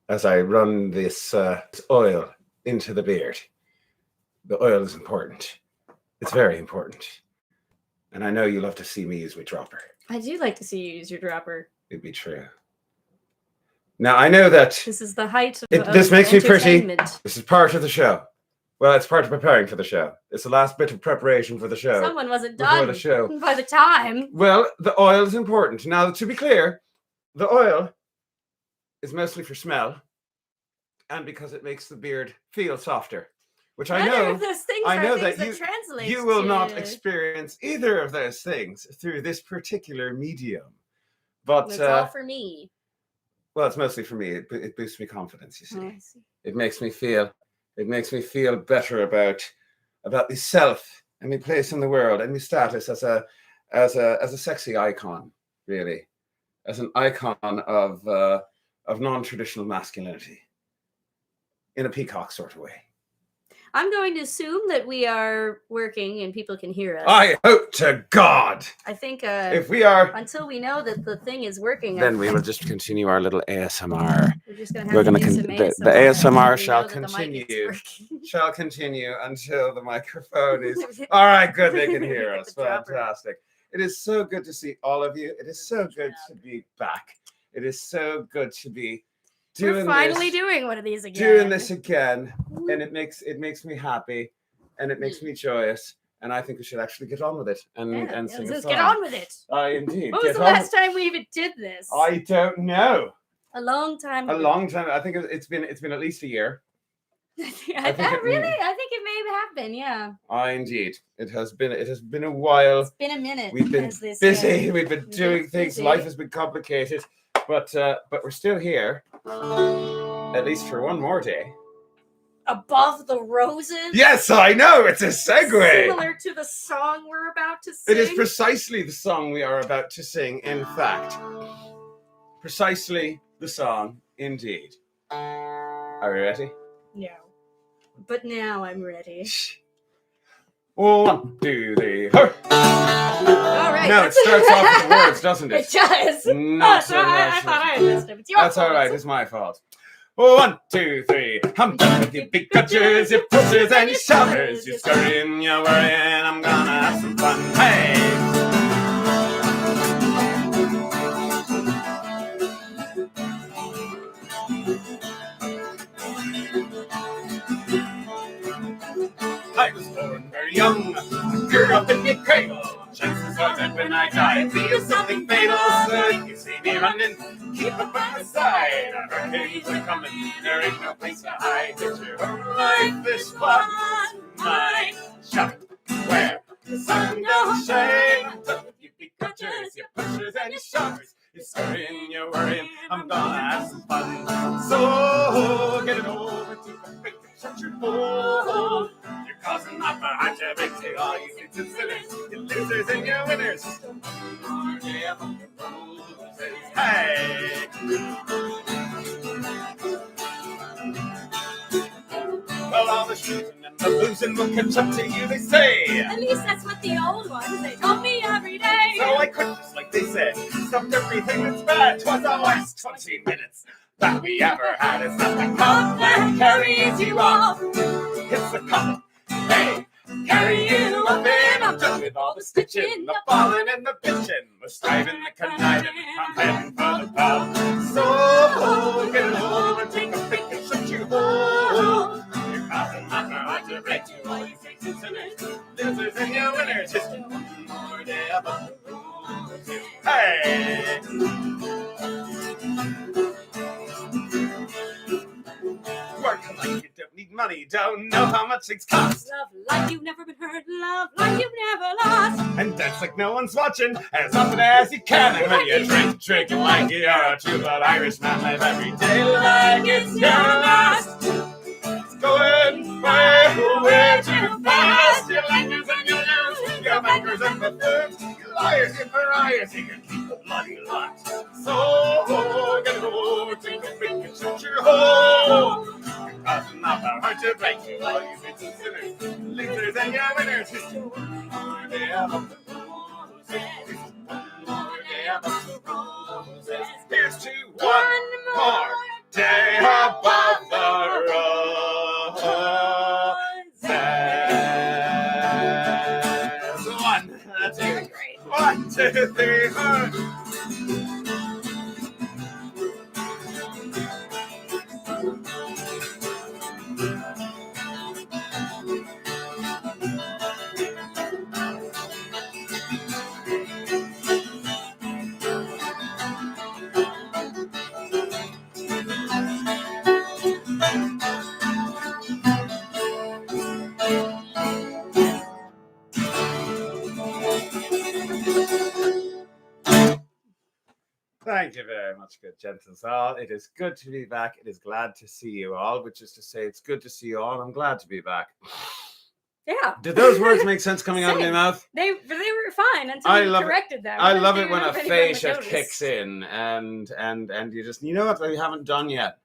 as I run this oil into the beard. The oil is important. It's very important. And I know you love to see me use my dropper. I do like to see you use your dropper. It'd be true. Now, I know that this is the height this makes me pretty. This is part of the show. Well, it's part of preparing for the show. It's the last bit of preparation for the show. Someone wasn't done the show. by the time. Well, the oil is important. Now, to be clear, the oil is mostly for smell and because it makes the beard feel softer, which I know that you will not experience either of those things through this particular medium. But it's all for me. Well, it's mostly for me. It boosts me confidence, you see. Oh, I see. It makes me feel better about myself and my place in the world and my status as a sexy icon, really, as an icon of non-traditional masculinity in a peacock sort of way. I'm going to assume that we are working and people can hear us. I hope to God. I think if we are, until we know that the thing is working, then we will just continue our little ASMR. We're just going to have the ASMR shall continue until the microphone is all right. Good, they can hear us. Fantastic. It is so good to see all of you. It is so good to be back. It is so good to be. We're finally doing one of these again. Doing this again, and it makes me happy, and it makes me joyous, and I think we should actually get on with it and sing a song. Get on with it. Indeed. When was the last time we even did this? I don't know. A long time ago. A long time. I think it's been at least a year. I think it may have been. Yeah. Indeed. It has been a while. It's been a minute. We've been busy. We've been doing things. Life has been complicated. But we're still here, at least for one more day. Above the Roses? Yes, I know, it's a segue. Similar to the song we're about to sing. It is precisely the song we are about to sing, in fact. Precisely the song, indeed. Are we ready? No. But now I'm ready. 1, 2, 3, hurry! All right. No, it starts off with the words, doesn't it? It does. Not so much. I thought I missed it. It's your fault. That's all right. It's my fault. 1, 2, 3. I'm done with your big gutches, your pushes, and your shovers. You're scurrying, you're worrying. I'm gonna have some fun. Hey! I was born very young, grew up in the cradle. Chances are that when I die, it'll be something fatal. So you see me running, keep up by my side. Hurricanes are coming, there ain't no place to hide. Get your own life, this one, mine. Shout where the sun don't shine. You big gutchers, your pushers, and your shovers. You're scurrying, you're worrying, I'm gonna have some fun. So get it over to the break and shut your hole. You're causing my heart to break to all you kids and sinners. You losers and you winners. Just one more day of the roses. Hey! Well, all the shooting and the losing will catch up to you, they say. At least that's what the old ones, they told me every day. So I quit just like they said. Stopped everything that's bad. 'Twas the worst 20 minutes that we ever had. It's not the cup that carries you off. It's the cup, hey, carry you up in. I'm done with all the stitching, the falling and the bitching. We're striving, the conniving, I'm heading for the pub. So get it over, take a pick and shut your hole. You're causing my heart to break to all you fakes and sinners. Losers and your winners, just one more day above the roses. Hey! Work like you don't need money, don't know how much things cost. Love like you've never been hurt, love like you've never lost. And dance like no one's watching, as often as you can. And when you drink, drinking like you're a true blood Irishman. Live every day like it's your last. It's going way too fast. Your lenders and your loans, your bankers and the thugs, your liars and pariahs, you can keep the bloody lot. So get it over, take a drink and shut your hole. Causing not the heart to break you, all you saints and sinners, losers and your winners. Just one more day above the roses. One more day above the roses. Here's to one more day. 2, 3, 4. Thank you very much, good gentles all. It is good to be back. It is glad to see you all, which is to say it's good to see you all. I'm glad to be back. Yeah. Did those words make sense coming out of my mouth? They were fine until you corrected them. I love it when aphasia kicks in and you know what we haven't done yet,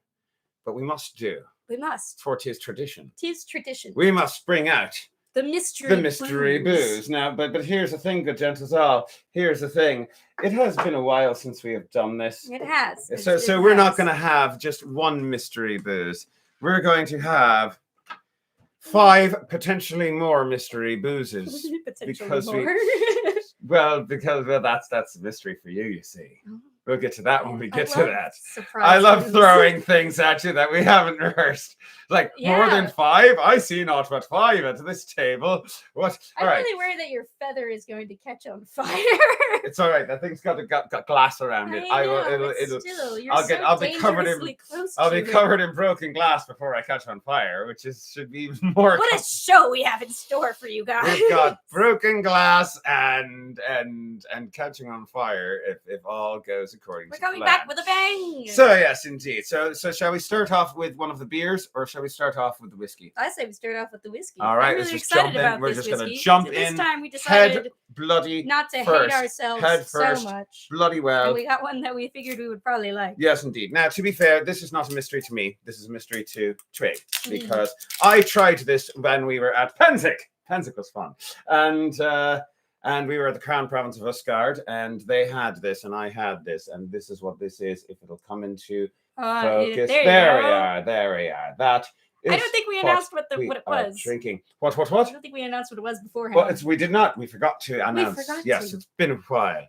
but we must do. We must. For 'tis tradition. 'Tis tradition. We must bring out the mystery booze. Now, but here's the thing, good gentles all. Here's the thing. It has been a while since we have done this. It has. So we're not going to have just one mystery booze. We're going to have 5 potentially more mystery boozes. Because that's a mystery for you, you see. We'll get to that when we get to that. Surprises. I love throwing things at you that we haven't rehearsed. Like, more than 5? I see not but 5 at this table. What? I'm really worried that your feather is going to catch on fire. It's all right. That thing's got glass around it. I'll be covered in broken glass before I catch on fire, which should be even more. What a show we have in store for you guys. We've got broken glass and catching on fire if all goes according to plan. We're coming back with a bang. So yes, indeed. So shall we start off with one of the beers, or shall we start off with the whiskey? I say we start off with the whiskey. All right, I'm really excited about We're this just going to whiskey. jump So in. This time we decided bloody not to first. hate ourselves Head first, so much. Bloody well. And we got one that we figured we would probably like. Yes, indeed. Now, to be fair, this is not a mystery to me. This is a mystery to Twig, because I tried this when we were at Penzig. Penzig was fun. And we were at the Crown Province of Usgard, and they had this, and I had this, and this is what this is. If it'll come into focus. There we are. That is I don't think we announced what it was. Drinking. What? I don't think we announced what it was beforehand. Well, we did not. We forgot to announce. It's been a while.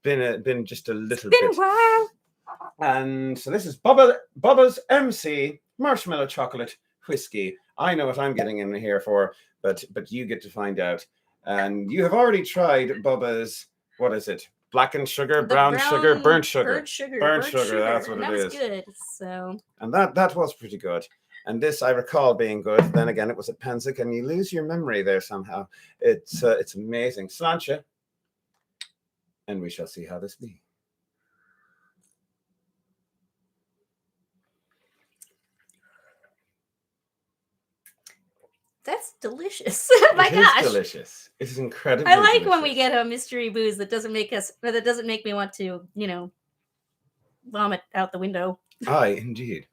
Been just a little bit. It's been a while. And so this is Bubba's MC Marshmallow Chocolate Whiskey. I know what I'm getting in here for, but you get to find out. And you have already tried Bubba's, what is it? Blackened sugar, brown sugar, burnt sugar. Burnt sugar, that's what it is. That was good. So. And that was pretty good. And this I recall being good. Then again, it was at Penzig, and you lose your memory there somehow. It's amazing. Sláinte. And we shall see how this be. That's delicious. My gosh. It is delicious. It is incredibly I like delicious. when we get a mystery booze that doesn't make me want to, vomit out the window. Aye, indeed.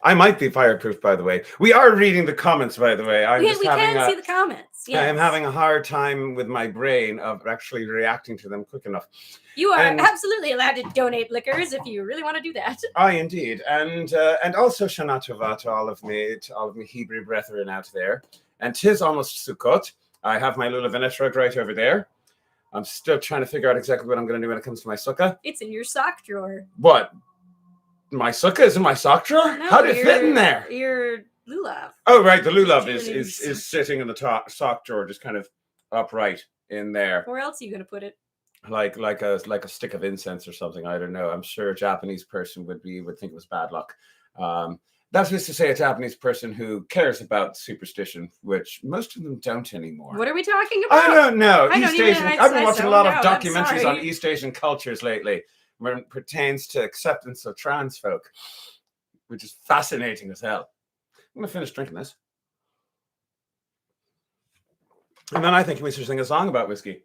I might be fireproof, by the way. We are reading the comments, by the way. We can see the comments. Yes. I am having a hard time with my brain of actually reacting to them quick enough. You are absolutely allowed to donate liquors if you really want to do that. Aye, indeed. And also Shana Tova to all of me Hebrew brethren out there. And 'tis almost Sukkot. I have my Lulav right over there. I'm still trying to figure out exactly what I'm going to do when it comes to my sukkah. It's in your sock drawer. What? My sukkah is in my sock drawer? No, how did it fit in there? Your lulav. Oh, right. The lulav is sitting in the sock drawer, just kind of upright in there. Where else are you going to put it? Like a stick of incense or something. I don't know. I'm sure a Japanese person would think it was bad luck. That is to say, a Japanese person who cares about superstition, which most of them don't anymore. What are we talking about? I don't know. I've been watching a lot of documentaries on East Asian cultures lately when it pertains to acceptance of trans folk, which is fascinating as hell. I'm going to finish drinking this. And then I think we should sing a song about whiskey.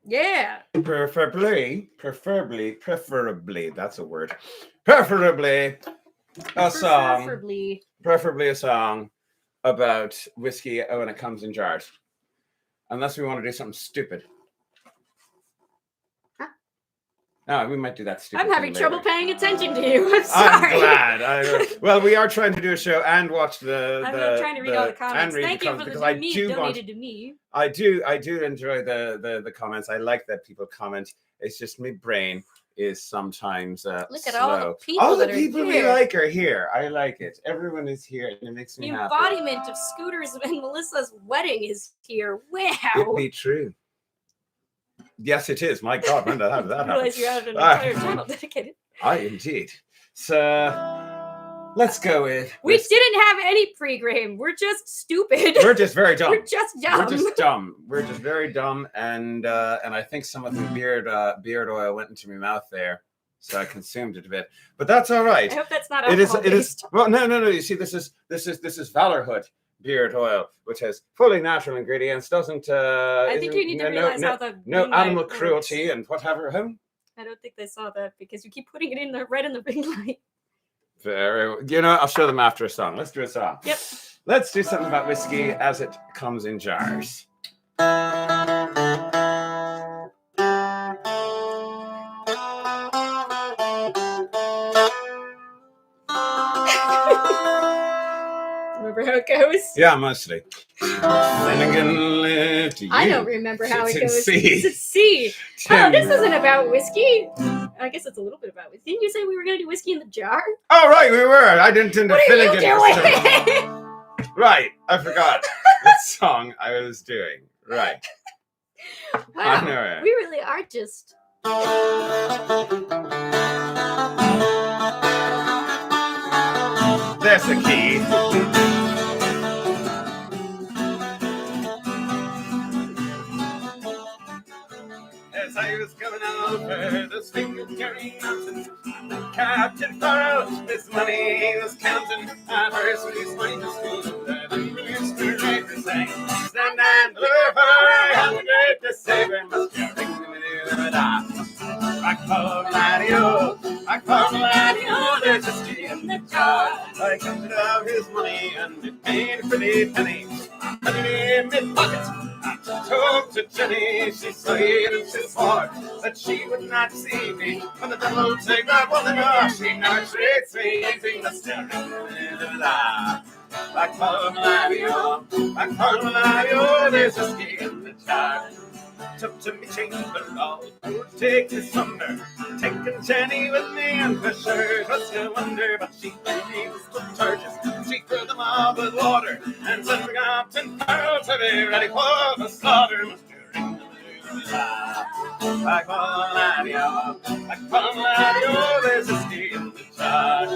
Yeah. Preferably, that's a word. Preferably a song about whiskey when it comes in jars. Unless we want to do something stupid. No, we might do that stupid I'm having thing trouble later. paying attention to you. I'm sorry. I'm glad. Well, we are trying to do a show and watch the. I'm trying to read all the comments. And read Thank the you comments for the because I me do want. donated to me. I do enjoy the comments. I like that people comment. It's just my brain is sometimes Look at slow. all the people All the that are people we here. like are here. I like it. Everyone is here, and it makes me The happy. embodiment of Scooter's and Melissa's wedding is here. Wow. It be true. Yes, it is. My God, when did that I happen? realize you have an entire channel dedicated. Indeed. So let's go with. We didn't have any pre-game. We're just stupid. We're just very dumb. We're just dumb. We're just dumb. We're just very dumb, and I think some of the beard oil went into my mouth there, so I consumed it a bit. But that's all right. I hope that's not It is. alcohol based. Well, no. You see, this is Valorhood beard oil, which has fully natural ingredients. Doesn't. I think you need to realize how the no green light animal works. cruelty and whatever. I don't think they saw that because you keep putting it in the red and the green light. I'll show them after a song. Let's do a song. Yep. Let's do something about whiskey as it comes in jars. Remember how it goes? Yeah, mostly. Finnegan lived to I you. don't remember how It's it in goes. C. It's a C. Oh, this isn't about whiskey. I guess it's a little bit about whiskey. Didn't you say we were going to do whiskey in the jar? Oh, right, we were. I didn't intend to What are you Finnegan. doing? Right, I forgot the song I was doing. Right. I Wow, know it. we really are just. There's the key. As I was coming over the Stinking Mountain, Captain Farrell, his money he was counting. I first was going to school, the rooster racer sang. Stand and deliver, how great the Savior must be. I call Gladio, there's a ski in the jar. I counted out his money and it made a pretty penny. I put it in my pocket. I talked to Jenny, she said and she swore that she would not see me. When the devil take that woman off, she never treats me anything but staring. I call Gladio, there's a ski in the jar. Took to me chamber, I'll take this summer. Taking Jenny with me, and for sure it was no wonder. But she gave me the split charges. She filled them up with water and sent for Captain Farrell to be ready for the slaughter. I call Gladio, there's a ski in the jar.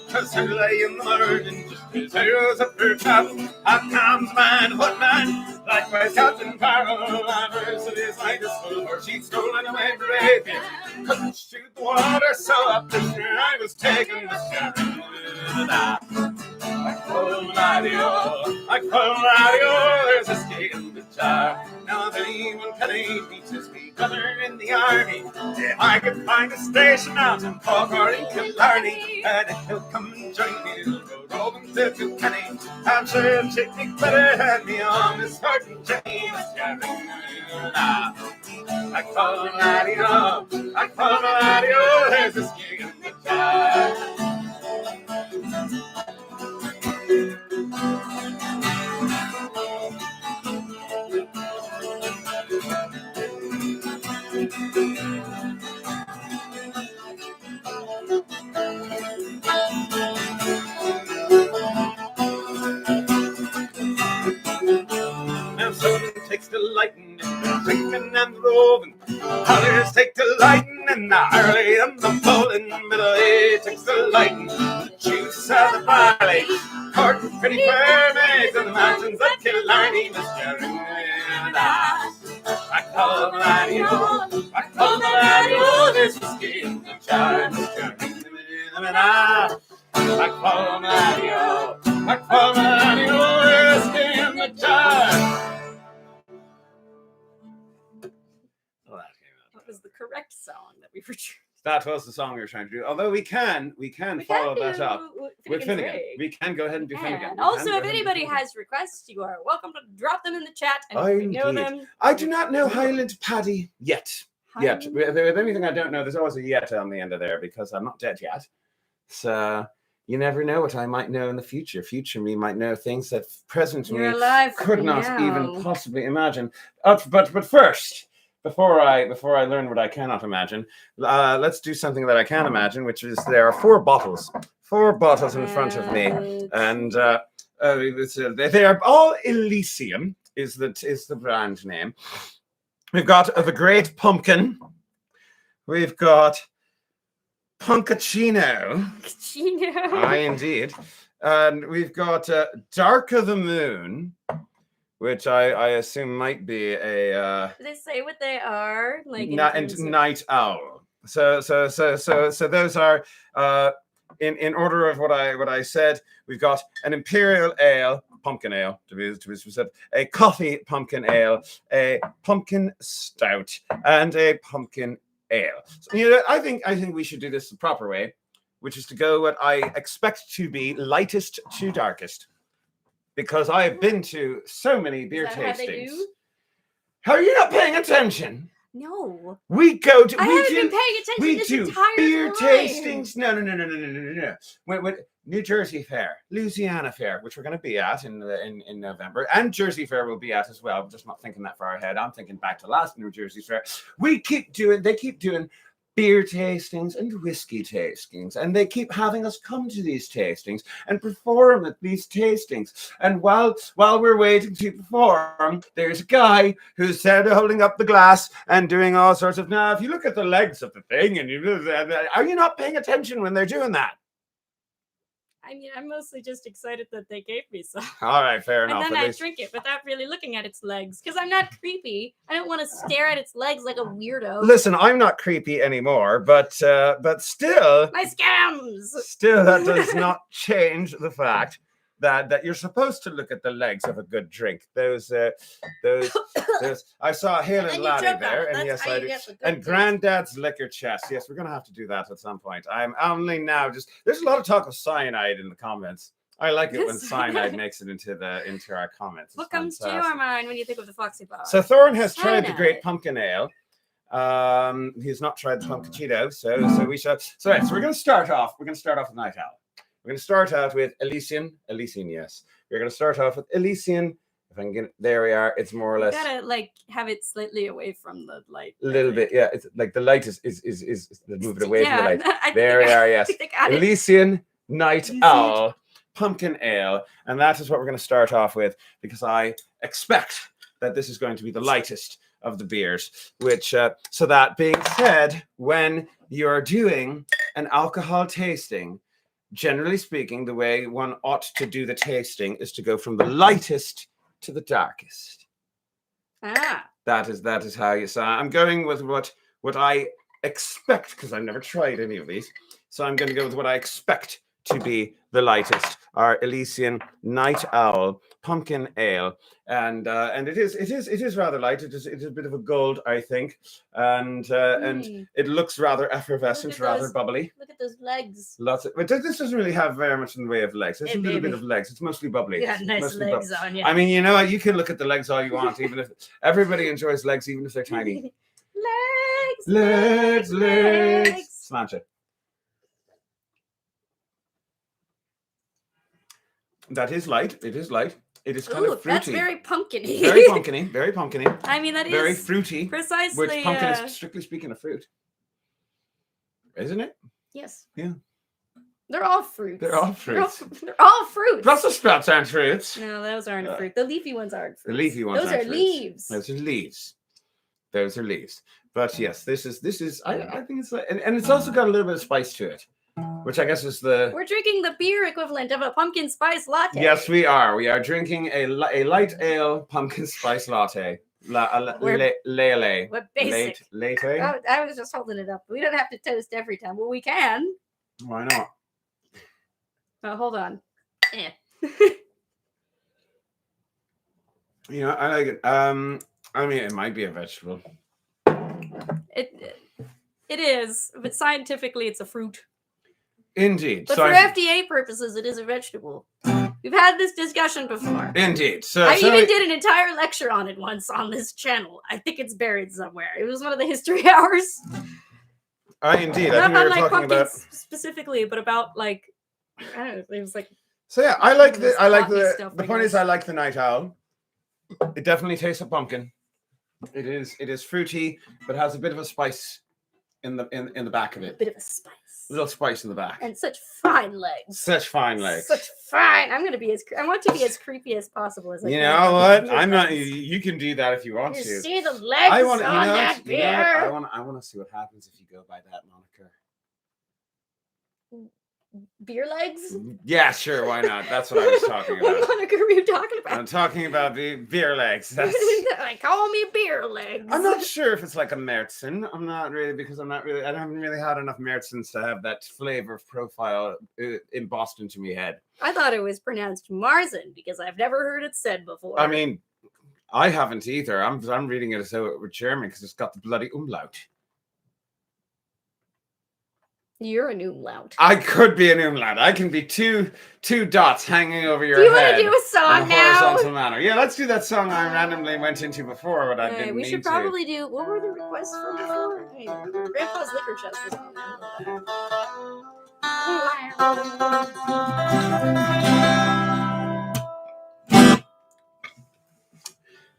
Cause early in the morning, just as I rose up for travel, out comes man, footman, likewise Captain Farrell. Adversity's like a school, for she'd stolen away bravely. Couldn't shoot the water, so up this year I was taking the sheriff. I call Gladio, there's a ski in the jar. Now if anyone can aid me, just be brother in the army. If I could find a station out in Cork or in Killarney, and if he'll come and join me, he'll go roving to Kilkenny. I'm sure he'll take me better hand me on his heart and Jenny. I call Gladio, there's a ski in the jar. Now some takes delight in the drinking and the roving, others take delight in the hurling and the bowling, middle age takes delight in the juice of the barley, court and pretty fair maids in the mountains of Killarney, I call Gladio, there's whiskey in the jar, I call Gladio, there's whiskey in the jar. Well, that came out. What was the correct song that we were That was the song we were trying to do. Although we can follow that up with Finnegan. We can go ahead and do Finnegan. Also, if anybody has requests, you are welcome to drop them in the chat. And if we know them, I do not know Highland Paddy yet. Yet. With anything I don't know, there's always a yet on the end of there because I'm not dead yet. So you never know what I might know in the future. Future me might know things that present me could not even possibly imagine. But first, before I learn what I cannot imagine, let's do something that I can imagine, which is there are four bottles in front of me, and they are all Elysium is the brand name. We've got the Great Pumpkin. We've got Punkachino. Aye, indeed. And we've got Dark of the Moon, which I assume might be a. Do they say what they are? Like Night Owl. So those are in order of what I said. We've got an Imperial Ale. Pumpkin ale, to be specific, a coffee pumpkin ale, a pumpkin stout, and a pumpkin ale. So, I think we should do this the proper way, which is to go what I expect to be lightest to darkest, because I have been to so many beer tastings. How are you not paying attention? No. We go to. I haven't been paying attention this entire beer time. tastings. No. When New Jersey Fair, Louisiana Fair, which we're going to be at in November, and Jersey Fair will be at as well. I'm just not thinking that far ahead. I'm thinking back to last New Jersey Fair. They keep doing beer tastings and whiskey tastings, and they keep having us come to these tastings and perform at these tastings. And while we're waiting to perform, there's a guy who's holding up the glass and doing all sorts of. Now, if you look at the legs of the thing, and are you not paying attention when they're doing that? I mean, I'm mostly just excited that they gave me some. All right, fair enough. And then I drink it without really looking at its legs because I'm not creepy. I don't want to stare at its legs like a weirdo. Listen, I'm not creepy anymore, but still, my scams. Still, that does not change the fact that you're supposed to look at the legs of a good drink. Those. I saw Hale and Laddie there, and yes, I do. And Granddad's liquor chest. Yes, we're gonna have to do that at some point. I'm only now just. There's a lot of talk of cyanide in the comments. I like it when cyanide makes it into our comments. What comes to your mind when you think of the Foxy bar? So Thorne has tried the Great Pumpkin Ale. He's not tried the Pumpkin Cheeto, so we shall. So we're gonna start off. We're gonna start off with Night Owl. We're going to start out with Elysian, yes. We're going to start off with Elysian. If I can get it, there we are. It's more or less. You gotta have it slightly away from the light. A little bit, yeah. It's like the light is move it away from the light. There we are, yes. Elysian Night Owl Pumpkin Ale, and that is what we're going to start off with because I expect that this is going to be the lightest of the beers. Which, so that being said, when you're doing an alcohol tasting. Generally speaking, the way one ought to do the tasting is to go from the lightest to the darkest. That is how you say. I'm going with what I expect because I've never tried any of these. So I'm going to go with what I expect to be the lightest. Our Elysian Night Owl Pumpkin Ale, and it is rather light. It is a bit of a gold, I think, and it looks rather effervescent, rather bubbly. Look at those legs. But this doesn't really have very much in the way of legs. It's a little bit of legs. It's mostly bubbly. You got nice legs on you. I mean, you know what? You can look at the legs all you want, even if everybody enjoys legs, even if they're tiny. legs. Smash it. That is light. It is light. It is kind of fruity. That's very pumpkin-y. Very pumpkin-y. Very pumpkin-y. I mean, that is very fruity. Precisely. Which pumpkin is, strictly speaking, a fruit. Isn't it? Yes. Yeah. They're all fruits. They're all fruits. They're all fruits. Brussels sprouts aren't fruits. No, those aren't a fruit. The leafy ones aren't fruits. The leafy ones aren't fruits. Leaves. Those are leaves. Those are leaves. But yes, this is. I think it's like, and it's also got a little bit of spice to it. Which I guess is the. We're drinking the beer equivalent of a pumpkin spice latte. Yes, we are. We are drinking a light ale pumpkin spice latte. We're basic. Latte. I was just holding it up. We don't have to toast every time. Well, we can. Why not? Oh, hold on. You know, I like it. I mean, it might be a vegetable. It is, but scientifically, it's a fruit. Indeed. But for FDA purposes, it is a vegetable. We've had this discussion before. Indeed. So I even did an entire lecture on it once on this channel. I think it's buried somewhere. It was one of the history hours. Indeed. Not I think we were about talking pumpkins about specifically, but about like I don't know. It was like So yeah, I like the stuff, the I point is guess. I like the night owl. It definitely tastes of pumpkin. It is fruity, but has a bit of a spice in the back of a it. bit of a spice. A little spice in the back. And such fine legs. Such fine legs. Such fine. I want to be as creepy as possible as I can. You know what? I'm not. You can do that if you want You to. see the legs I want. on that beer. I want to see what happens if you go by that moniker. Beer legs? Yeah, sure. Why not? That's what I was talking about. What moniker were you talking about? I'm talking about the beer legs. That's... Like, call me beer legs. I'm not sure if it's like a Märzen. I'm not really because I haven't really had enough Märzens to have that flavor profile embossed into my head. I thought it was pronounced Marzen because I've never heard it said before. I mean, I haven't either. I'm reading it as though it were German because it's got the bloody umlaut. You're an umlaut. I could be an umlaut. I can be two dots hanging over your head. Do you want to do a song in a now? horizontal manner. Yeah, let's do that song I randomly went into before, but I didn't We mean should to. probably do. What were the requests for before? Hey, Grandpa's Liquor Chest was on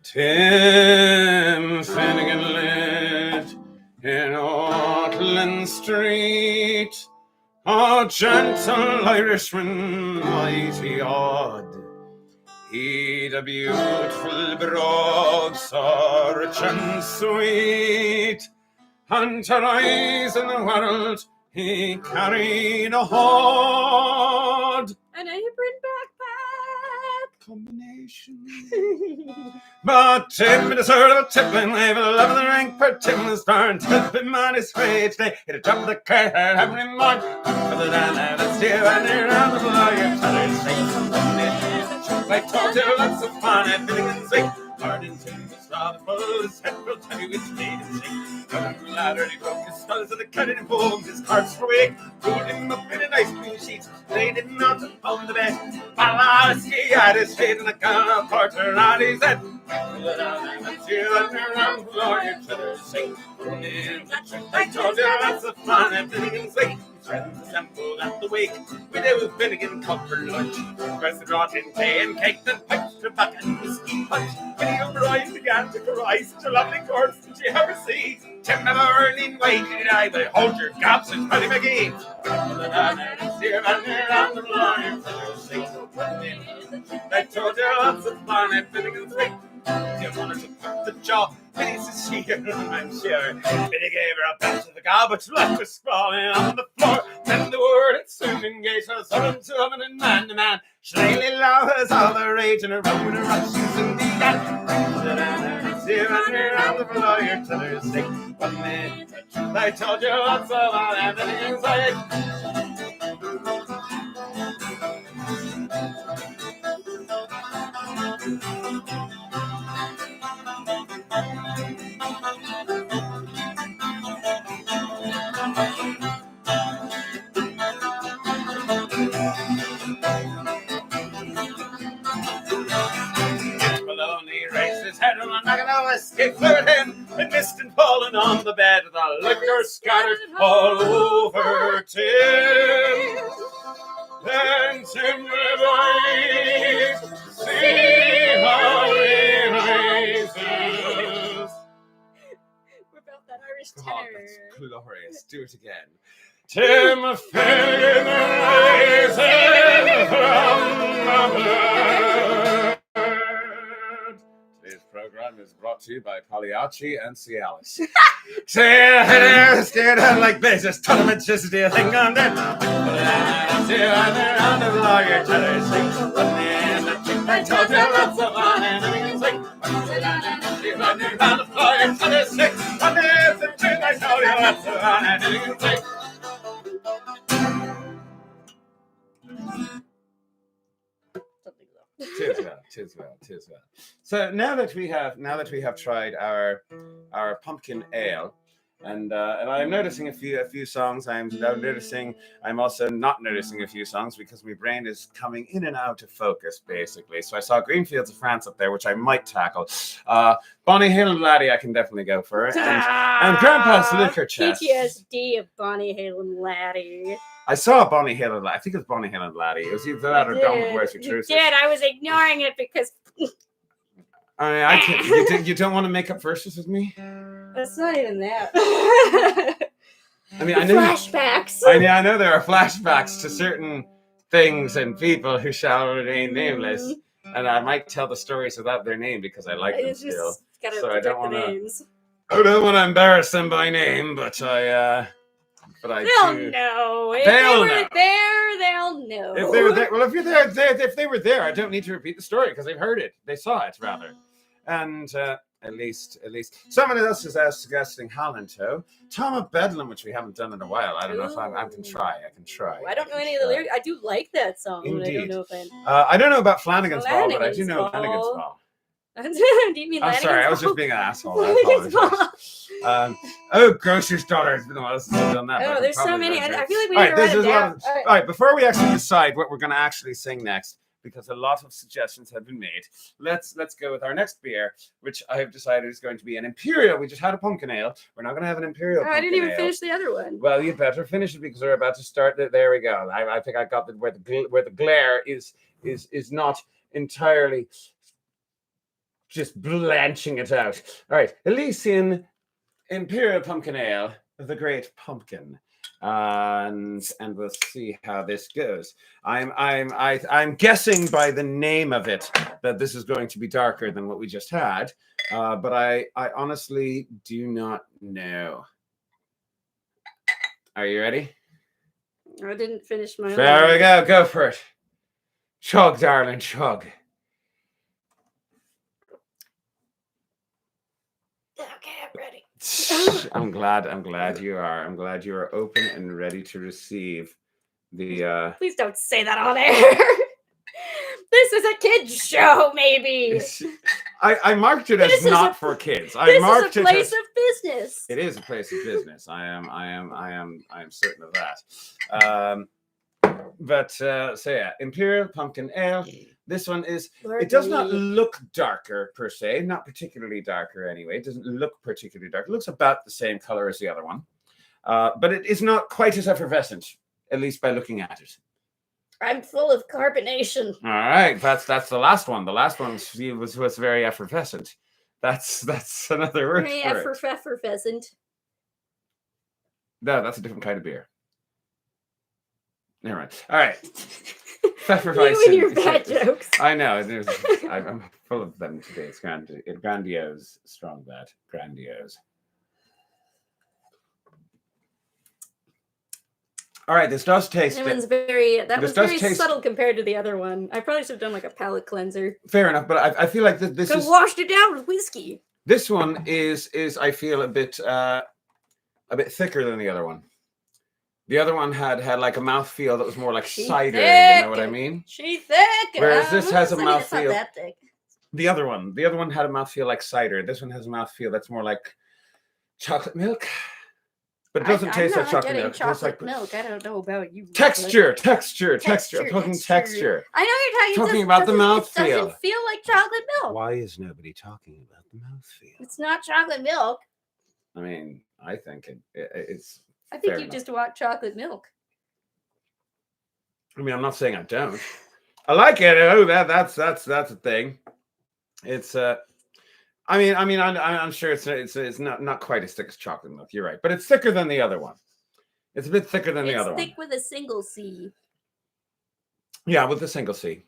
Tim Finnegan lived in Auckland Street, a gentle Irishman, mighty odd. He'd a beautiful broadsword, rich and sweet, and to rise in the world he carried a hoard. An apron backpack combination. But Tim deserved a tippling, they will love the rank for Tim was born. Tip him on his rage day, he'd a jump the car every morning. Other than that, let's see when you're around the block, your father's face. Like told you lots of fun at Finnegan's Wake. Pardon Tim was rather full, his head will tell you it's made and shake. Coming from the ladder, he broke his skulls and the cutting and bones, his carts were awake. Rolled him up in a nice clean sheet, laid him out on the bed. Balaski had his feet and a gun of porter on his head. Pull it down and let's see what you're around the floor, your cheddar shake. I told you lots of fun at Finnegan's Wake. Friends assembled at the wake. We do Finnegan come for lunch. First brought in tea and cake, then pipes, tobacco and whiskey punch. When the bride began to cry, such a lovely course did you ever see? Tim never earning wage did I, but hold your gobs and Paddy McGee. I told you lots of fun at Finnegan's Wake. You wanted to put the jaw, Penny says she, I'm sure. Penny gave her a pat to the gob, but she left her sprawling on the floor. Then the word had soon engaged her, son to woman and man to man. Shillelagh Law was all the rage, and her rum and her rushes and the that. See her on the floor, your teller's sick. One minute, I told you lots of all everything's like. Escape flew in and missed and fallen on the bed. The liquor scattered all over Tim. Then Tim revised, see how he rises. We're about that Irish tenor. God, that's glorious. Do it again. Tim Finnegan rises from the bed. Today's program is brought to you by Pagliacci and Cialis. Scared like business tournaments, just do a thing on that. I told you lots of fun and everything's like. On the floor, you're to the sick. On the truth, I told you lots of fun and everything's like. Tis well. So now that we have tried our pumpkin ale, And I'm noticing a few songs. I'm noticing. I'm also not noticing a few songs because my brain is coming in and out of focus, basically. So I saw Green Fields of France up there, which I might tackle. Bonnie Hill and Laddie, I can definitely go for it. And Grandpa's Liquor Chest. PTSD of Bonnie Hill and Laddie. I saw Bonnie Hill and Laddie. I think it was Bonnie Hill and Laddie. It was either that or Donald Wears Your Trousers. You did. I was ignoring it because. I can't, you don't want to make up verses with me? It's not even that. I mean, I know flashbacks. I know there are flashbacks to certain things and people who shall remain nameless, and I might tell the stories without their name because I like them still. So I don't want to. I don't want to embarrass them by name, but I they'll do. Know. If they were there, they'll know. If they were there, well, if they were there, I don't need to repeat the story because they've heard it. They saw it rather, and. At least. Someone else is suggesting Hallantoe. Tom of Bedlam, which we haven't done in a while. I don't know if I can try. I don't know any of the lyrics. I do like that song. Indeed. But I don't know I don't know about Flanagan's Ball, but I do know Flanagan's Ball. Do you mean I'm sorry, I was just being an asshole. I apologize. Grocer's Daughter. It's been a while since I've done that. Oh, there's so many. I feel like we need to write it down. All right, before we actually decide what we're going to actually sing next, because a lot of suggestions have been made. Let's go with our next beer, which I have decided is going to be an Imperial. We just had a pumpkin ale. We're not going to have an Imperial. I didn't even finish the other one. Well, you better finish it because we're about to start. There we go. I think I got where the glare is not entirely just blanching it out. All right, Elysian Imperial Pumpkin Ale, the Great Pumpkin. And we'll see how this goes. I'm guessing by the name of it that this is going to be darker than what we just had, but I honestly do not know. Are you ready? I didn't finish my. There we go. Go for it. Chug, darling, chug. Okay, I'm ready. I'm glad you are. I'm glad you are open and ready to receive the. Please don't say that on air. This is a kids show, maybe. I marked it as not for kids. This is a place of business. It is a place of business. I am certain of that. So yeah, Imperial Pumpkin Ale. This one is, it does not look darker per se, not particularly darker anyway. It doesn't look particularly dark. It looks about the same color as the other one. But it is not quite as effervescent, at least by looking at it. I'm full of carbonation. All right, that's the last one. The last one was very effervescent. That's another word for it. Effervescent. No, that's a different kind of beer. Never mind. All right. You and your bad jokes. I know. I'm full of them today. It's grandiose, strong bad, grandiose. All right, this does taste. That one's very subtle compared to the other one. I probably should have done like a palate cleanser. Fair enough, but I feel like this is washed it down with whiskey. This one is I feel a bit thicker than the other one. The other one had like a mouthfeel that was more like cider. Thick. You know what I mean? She thick. Whereas this has a mouthfeel. Not that thick. The other one had a mouthfeel like cider. This one has a mouthfeel that's more like chocolate milk. But it doesn't taste like chocolate milk. Chocolate milk. I don't know about you. Texture. I'm talking texture. I know you're talking about the mouthfeel. It doesn't feel like chocolate milk. Why is nobody talking about the mouthfeel? It's not chocolate milk. I mean, I think it's. I think you just want chocolate milk. I mean, I'm not saying I don't. I like it. Oh, that's a thing. It's I'm sure it's not quite as thick as chocolate milk. You're right, but it's thicker than the other one. It's a bit thicker than the other one. It's thick with a single C. Yeah, with a single C.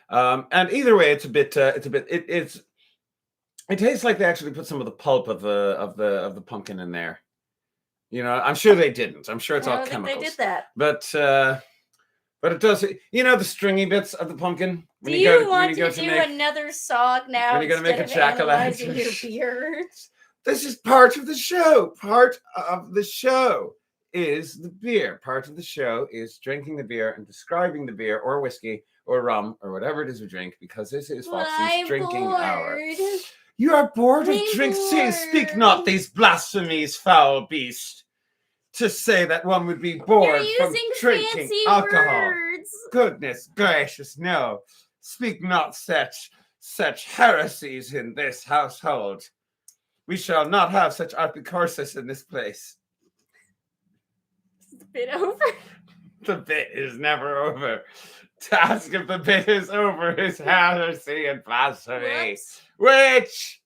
And either way, it tastes like they actually put some of the pulp of the pumpkin in there. You know, I'm sure they didn't. I'm sure it's all chemicals. They did that. But it does. You know the stringy bits of the pumpkin. Do you want to do another song now? When you're going to make a jack-o'-lantern. Your beer? This is part of the show. Part of the show. is the beer. Part of the show is drinking the beer and describing the beer or whiskey or rum or whatever it is we drink, because this is Foxy's I'm drinking hour. bored. You are bored of I'm drinks. bored. Speak not these blasphemies, foul beast, to say that one would be bored You're from using drinking fancy alcohol. words. Goodness gracious, no. Speak not such heresies in this household. We shall not have such epicursus in this place. Is the bit over? The bit is never over. To ask if the bit is over is heresy and blasphemy. Whoops.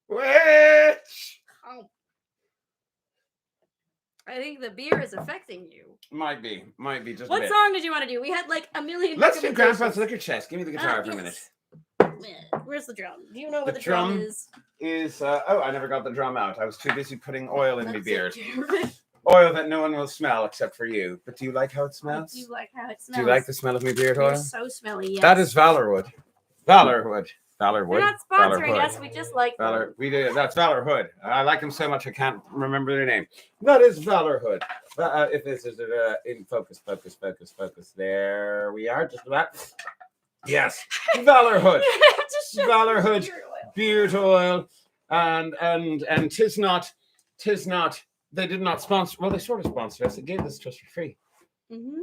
Which? Oh. I think the beer is affecting you. Might be just a What bit. song did you want to do? We had like a million. Let's do Grandpa's Liquor Chest. Give me the guitar for a minute. Where's the drum? Do you know what The the drum drum is? I never got the drum out. I was too busy putting oil in my beard. Oil that no one will smell except for you. But do you like how it smells? I do like how it smells. Do you like the smell of my beard You're oil? so smelly. Yes. That is Valorwood. Valorwood. Valorwood. We're not sponsoring us. We just like them. We do. That's Valorhood. I like them so much I can't remember their name. That is Valorhood. If this is in focus. There we are. Just about. Yes. Valorhood. Valorhood. Beard oil. And tis not. They did not sponsor. Well, they sort of sponsored us. They gave this to us for free. Mm-hmm.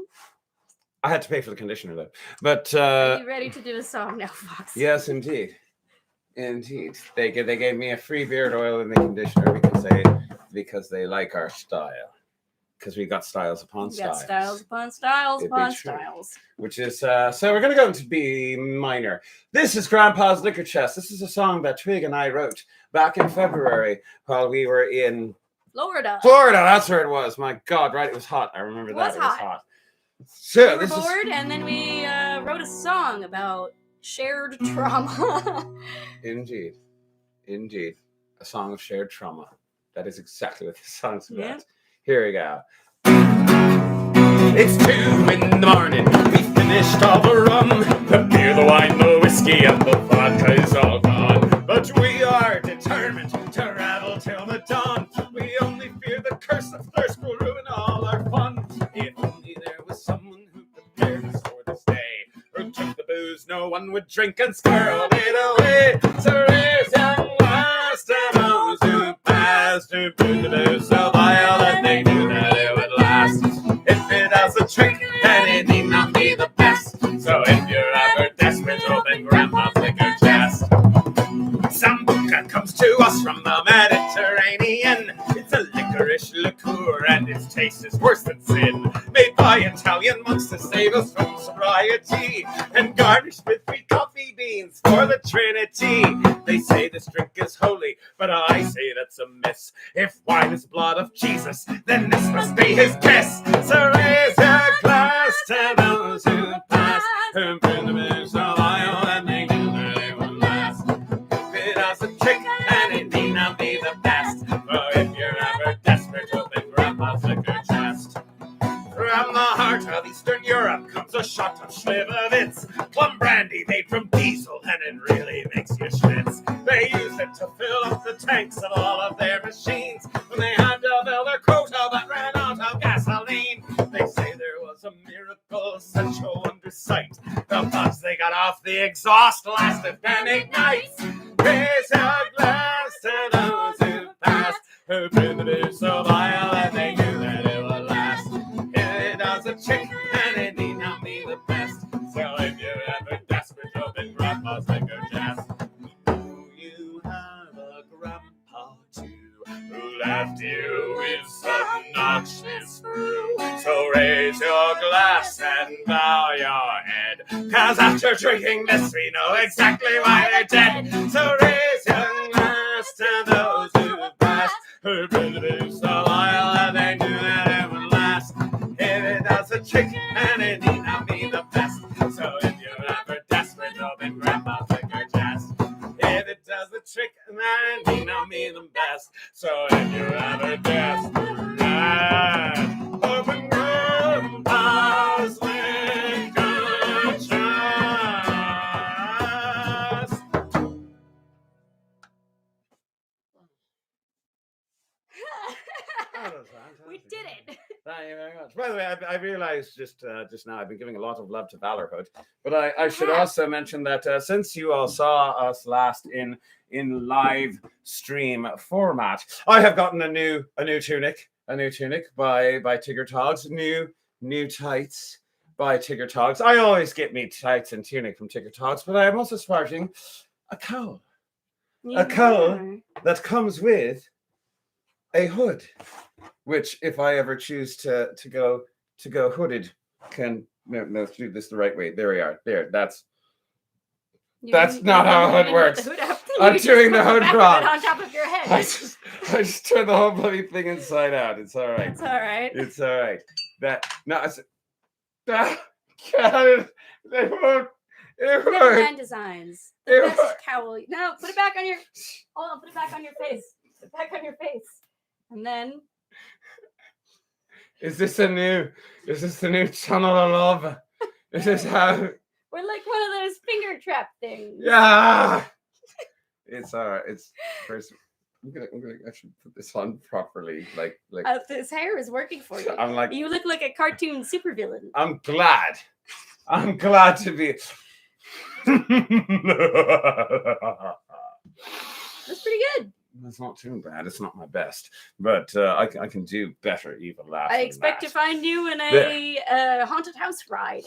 I had to pay for the conditioner though. But Are you ready to do a song now, Fox? yes, indeed. They gave me a free beard oil and the conditioner because they like our style. Because we got styles upon styles. Got styles upon styles upon styles. Which is so we're gonna go into B minor. This is Grandpa's Liquor Chest. This is a song that Twig and I wrote back in February while we were in Florida, that's where it was. My God, right? It was hot. I remember that. It was hot. So we were bored, and then we wrote a song about shared trauma. Indeed. A song of shared trauma. That is exactly what this song's about. Yeah. Here we go. It's 2 a.m. We finished all the rum, the beer, the wine, the whiskey, and the vodka is all gone. But we are determined to ravel till the dawn. We only fear the curse of thirst will ruin all our fun. If only there was someone who prepared us for this day, who took the booze no one would drink and squirreled it away. So raise young glass to those who passed, who brewed the booze so vile that they knew that it would last. If it has a trick, then it need not be the best. So if you're ever desperate, open Grandpa's Liquor Chest. Sambuca comes to us from the Mediterranean. It's a licorice liqueur and its taste is worse than sin. Made by Italian monks to save us from sobriety, and garnished with 3 coffee beans for the Trinity. They say this drink is holy, but I say that's a miss. If wine is blood of Jesus, then this must be his kiss. So raise your glass to those who pass, who bring the booze so vile and they knew that it would last. If it has a trick, then it need not be the best. But if you're ever desperate, open Grandpa's Liquor Chest. From the heart of Eastern Europe comes a shot of Slivovitz, plum brandy made from diesel, and it really makes you schwitz. They use it to fill up the tanks of all of their machines when they had to fill their quota but ran out of gasoline. They say there was a miracle, such a wonder sight. The puffs they got off the exhaust lasted and ignites. Raise your glass to those who passed, who brewed the beer so vile that they knew that it would last. If it does a trick, then it need not be the best. So if you're ever desperate, open Grandpa's Liquor Chest. Do you have a grandpa too, who left you with some noxious brew? So raise your glass and bow your head, 'cause after drinking this we know exactly why they're dead. So raise your glass to those who passed, who brewed the beer so vile that they knew that it would last. If it does a trick, and it need not be the best. So if you're ever desperate, open Grandpa's Liquor Chest. If it does the trick, then it need not be the best. So if you're ever desperate, open Grandpa's Liquor Chest. How does that you very much. By the way, I realized just now I've been giving a lot of love to Valorhood, but I should also mention that since you all saw us last in live stream format, I have gotten a new tunic by Tigger Togs, new tights by Tigger Togs. I always get me tights and tunic from Tigger Togs, but I am also sporting a cowl. A cowl that comes with a hood, which if I ever choose to go hooded, can no do this the right way. There we are. There, that's not how a hood works. I'm doing the hood wrong. On top of your head. I just turned the whole bloody thing inside out. It's all right. It's all right. It's all right. That no, it won't. Neverland Designs. The best cowl. No, put it back on your. Hold on, put it back on your face. Put it back on your face, and then. Is this the new channel of love? Is this how? We're like one of those finger trap things. Yeah. It's all right. It's first. I'm gonna actually put this on properly. Like. This hair is working for you. I'm like. You look like a cartoon supervillain. I'm glad to be. That's pretty good. That's not too bad. It's not my best, but I can do better even laughing. I expect to find you in a haunted house ride.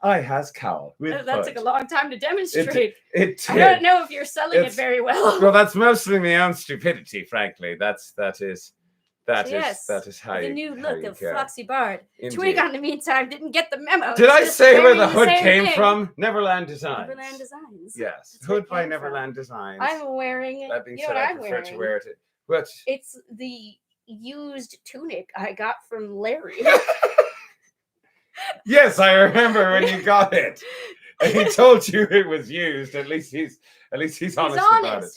I has cowl. That took a long time to demonstrate. It I don't know if you're selling it very well. Well, that's mostly my own stupidity, frankly. That is how the new look of go. Foxy Bard. Twig, on the meantime, didn't get the memo. Did I say where the hood came from? Neverland Designs. Neverland Designs. Yes, hood by Neverland Designs. I'm wearing it. That being said, I prefer to wear it. But it's the used tunic I got from Larry. Yes, I remember when you got it. And he told you it was used. At least he's honest about it.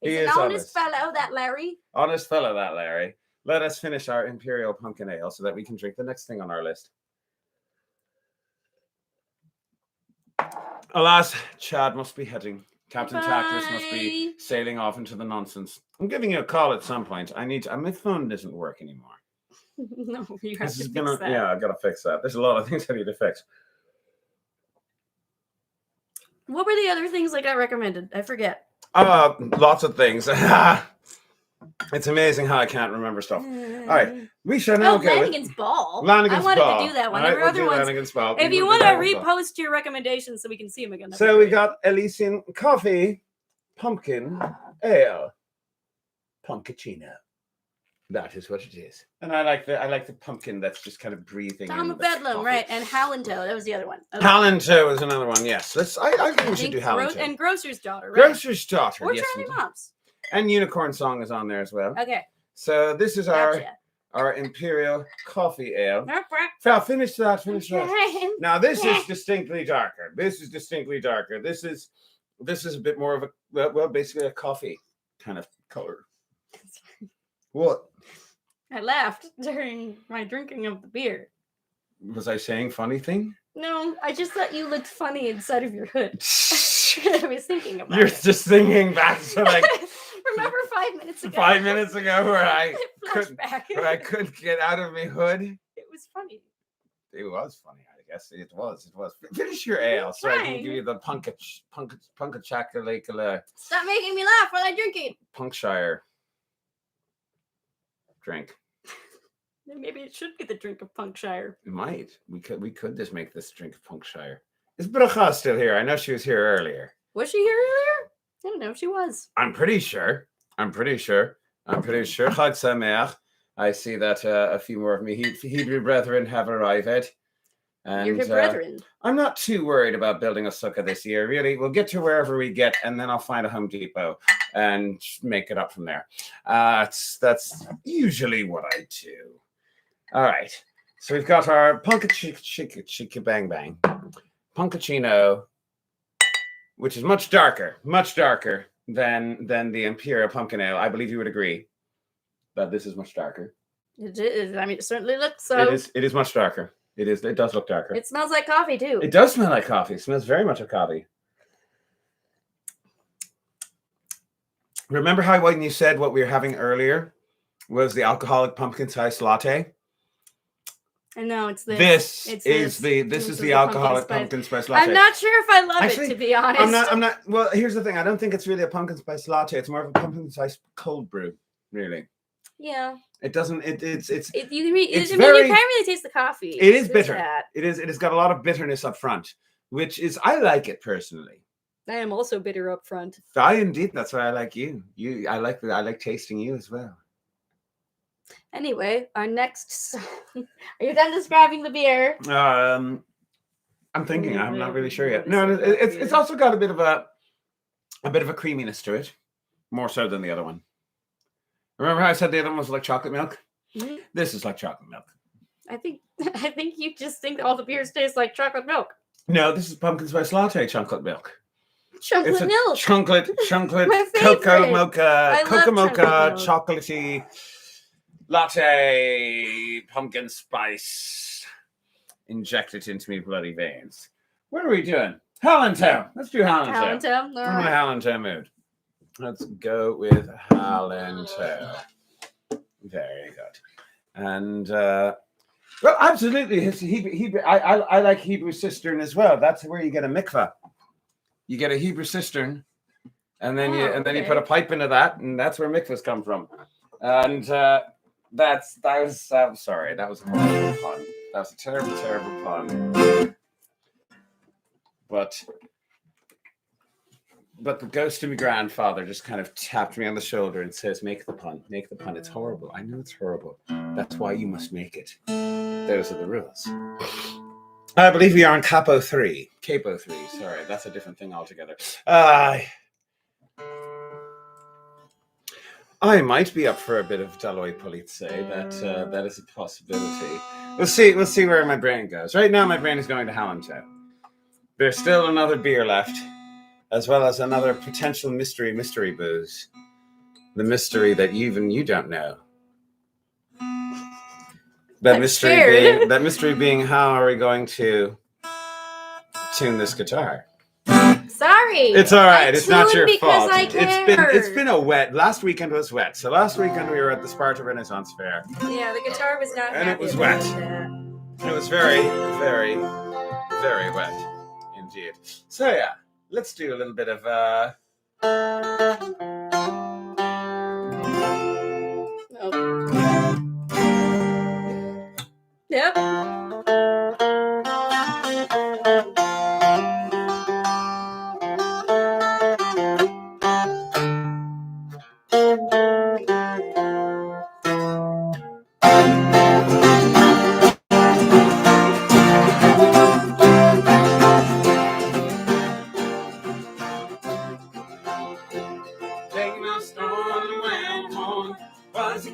He's an honest fellow, that Larry. Honest fellow, that Larry. Let us finish our Imperial Pumpkin Ale so that we can drink the next thing on our list. Alas, Chad must be heading. Captain Tactus must be sailing off into the nonsense. I'm giving you a call at some point. My phone doesn't work anymore. No, you have to fix that. Yeah, I've got to fix that. There's a lot of things I need to fix. What were the other things I got recommended? I forget. Lots of things. It's amazing how I can't remember stuff. All right, we shall now go. Lanigan's Ball. Lanigan's Ball. I wanted Ball. to do that one. All right, There were other ones. Lanigan's Ball. If you want to repost your recommendations so we can see them again. So we got Elysian Coffee, Pumpkin Ale, Pumpkicino. That is what it is. And I like the pumpkin that's just kind of breathing. Tom of Bedlam, right? And Hallanto. That was the other one. Okay. Hallanto is another one. Yes, I think we should do Hallanto. And Grocer's Daughter, right? Grocer's Daughter. Or yes, Charlie Mops. And Unicorn Song is on there as well. Okay. So this is our Imperial Coffee Ale. Now finish that. Now this is distinctly darker. This is a bit more of a basically a coffee kind of color. What? I laughed during my drinking of the beer. Was I saying funny thing? No, I just thought you looked funny inside of your hood. I was thinking about You're just thinking back to remember 5 minutes ago? 5 minutes ago where I couldn't get out of my hood. It was funny. It was funny, I guess. It was. Finish your ale so I can give you the punka chakalakala. Stop making me laugh while I'm drinking. Punkshire drink. Maybe it should be the drink of Punkshire. It might. We could just make this drink of Punkshire. Is Bracha still here? I know she was here earlier. Was she here earlier? I don't know if she was. I'm pretty sure. Chag Sameach. I see that a few more of me Hebrew brethren have arrived. And your brethren. I'm not too worried about building a sukkah this year. Really, we'll get to wherever we get, and then I'll find a Home Depot and make it up from there. That's usually what I do. All right. So we've got our Punka Bang Bang. Punkicino, which is much darker than the Imperial Pumpkin Ale. I believe you would agree that this is much darker. It is. I mean, it certainly looks so. It is much darker. It is. It does look darker. It smells like coffee too. It does smell like coffee. It smells very much like coffee. Remember how when you said what we were having earlier was the alcoholic pumpkin spice latte? And no, it's this. This is the alcoholic pumpkin spice latte. I'm not sure if I love it, to be honest. I'm not. Well, here's the thing. I don't think it's really a pumpkin spice latte. It's more of a pumpkin spice cold brew, really. Yeah. It doesn't. You can't really taste the coffee. It is bitter. It is. It has got a lot of bitterness up front, which is I like it personally. I am also bitter up front. Indeed. That's why I like you. I like tasting you as well. Anyway, our next. Are you done describing the beer? I'm thinking. I'm not really sure yet. No, it's also got a bit of a creaminess to it, more so than the other one. Remember how I said the other one was like chocolate milk? Mm-hmm. This is like chocolate milk. I think you just think all the beers taste like chocolate milk. No, this is pumpkin spice latte chocolate milk. Chocolate milk. Chocolate cocoa mocha chocolatey latte pumpkin spice. Inject it into me bloody veins. What are we doing? Hallentown. Let's do Hallentown. I'm in a Hallentown mood. Let's go with Hallentown. Very good. And well, absolutely. I like Hebrew cistern as well. That's where you get a mikvah. You get a Hebrew cistern, and then you put a pipe into that, and that's where mikvahs come from. And that was sorry, that was a horrible pun. That was a terrible, terrible pun. But the ghost of my grandfather just kind of tapped me on the shoulder and says, make the pun. It's horrible. I know it's horrible. That's why you must make it. Those are the rules. I believe we are on Capo 3. Sorry, that's a different thing altogether. I might be up for a bit of Daloi Politse. That is a possibility. We'll see where my brain goes. Right now, my brain is going to Hallentown. There's still another beer left, as well as another potential mystery booze. The mystery that even you don't know. That mystery being how are we going to tune this guitar? Sorry. It's all right. It's not your fault. I care. It's been a wet. Last weekend was wet. So last weekend we were at the Sparta Renaissance Fair. Yeah, the guitar was not. And it was wet. It was very, very, very wet indeed. So yeah, let's do a little bit of Yep.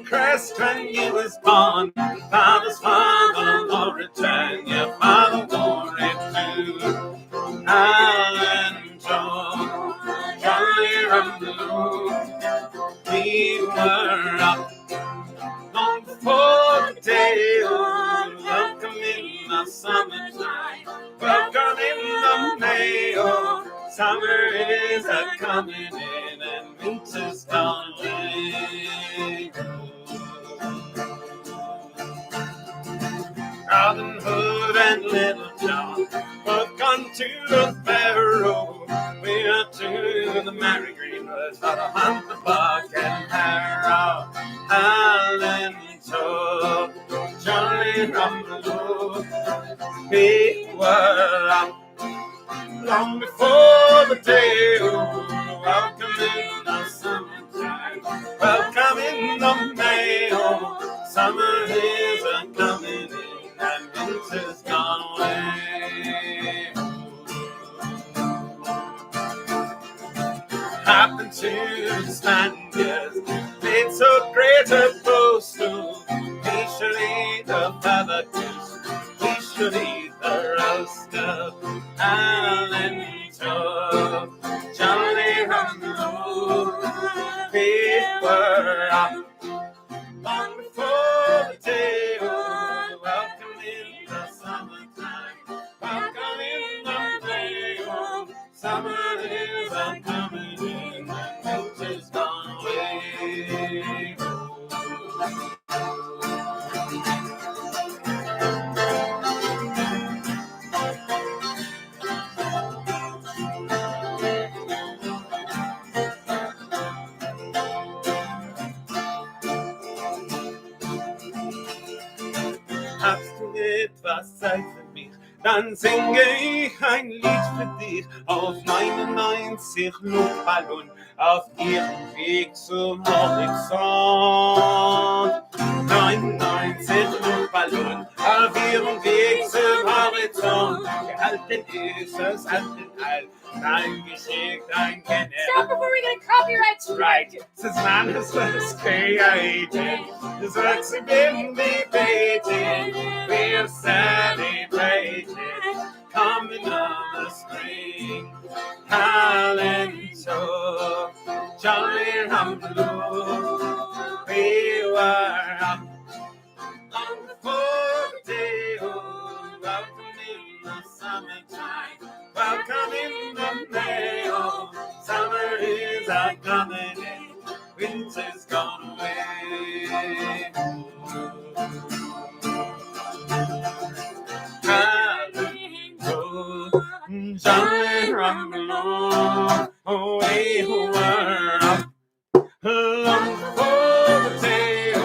Christ when you was born. Father's father, Lord, return. Your father wore it too. Alan Joe, Johnny Rumbloo. We were up long before the day old. Welcome in the summertime. Welcome in the May. Oh, summer is a coming in and winter's gone away. Robin Hood and Little John both gone to the fair road. We are to the merry green woods for to hunt the buck and harrow. Alan Joe, Johnny Rumbloo, we were up long before the day. Welcome in the summertime. Welcome in the May. Summer is a coming in and winter's gone away. Happened to the Spaniards, made so great a boast. We should eat the feather goose, we should eat the roast of Alan Joe, Johnny Rumbloo. We were up long before the day. Welcome in the summertime. Welcome in the May. Summer is a coming in and winter's gone away. dann singe ich ein Lied für dich auf 99 Luftballon auf ihrem Weg zum Horizont. 99 Luftballon auf ihrem Weg zum Horizont. Gehalten ist es an den All, ein Geschick, ein General. Stop before we get a copyright strike. Since man has first created, his works have been debated, we're celebrated, coming on the spring, Halento, jolly rumble, we were up on the 4th day, oh, welcome in the summertime, welcome in the May, oh, summer is a-coming in, winter's gone away. Jolly rumble, away we were up along for the day, oh,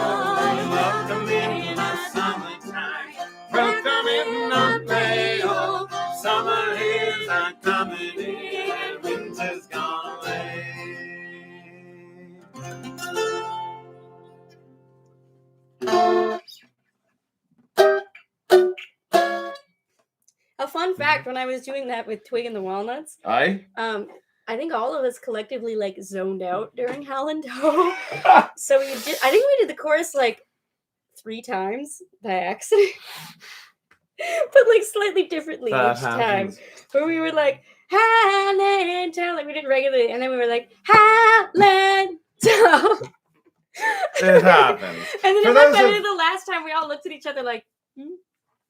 welcome in the summertime, welcome in the May, oh, summer is a-coming in, winter's gone away. A fun fact: when I was doing that with Twig and the Walnuts, I think all of us collectively like zoned out during Halento. So we did. I think we did the chorus like 3 times by accident, but like slightly differently each time. Where we were like Halento, like we did regularly, and then we were like Halento. It happens. And then it went better the last time. We all looked at each other like,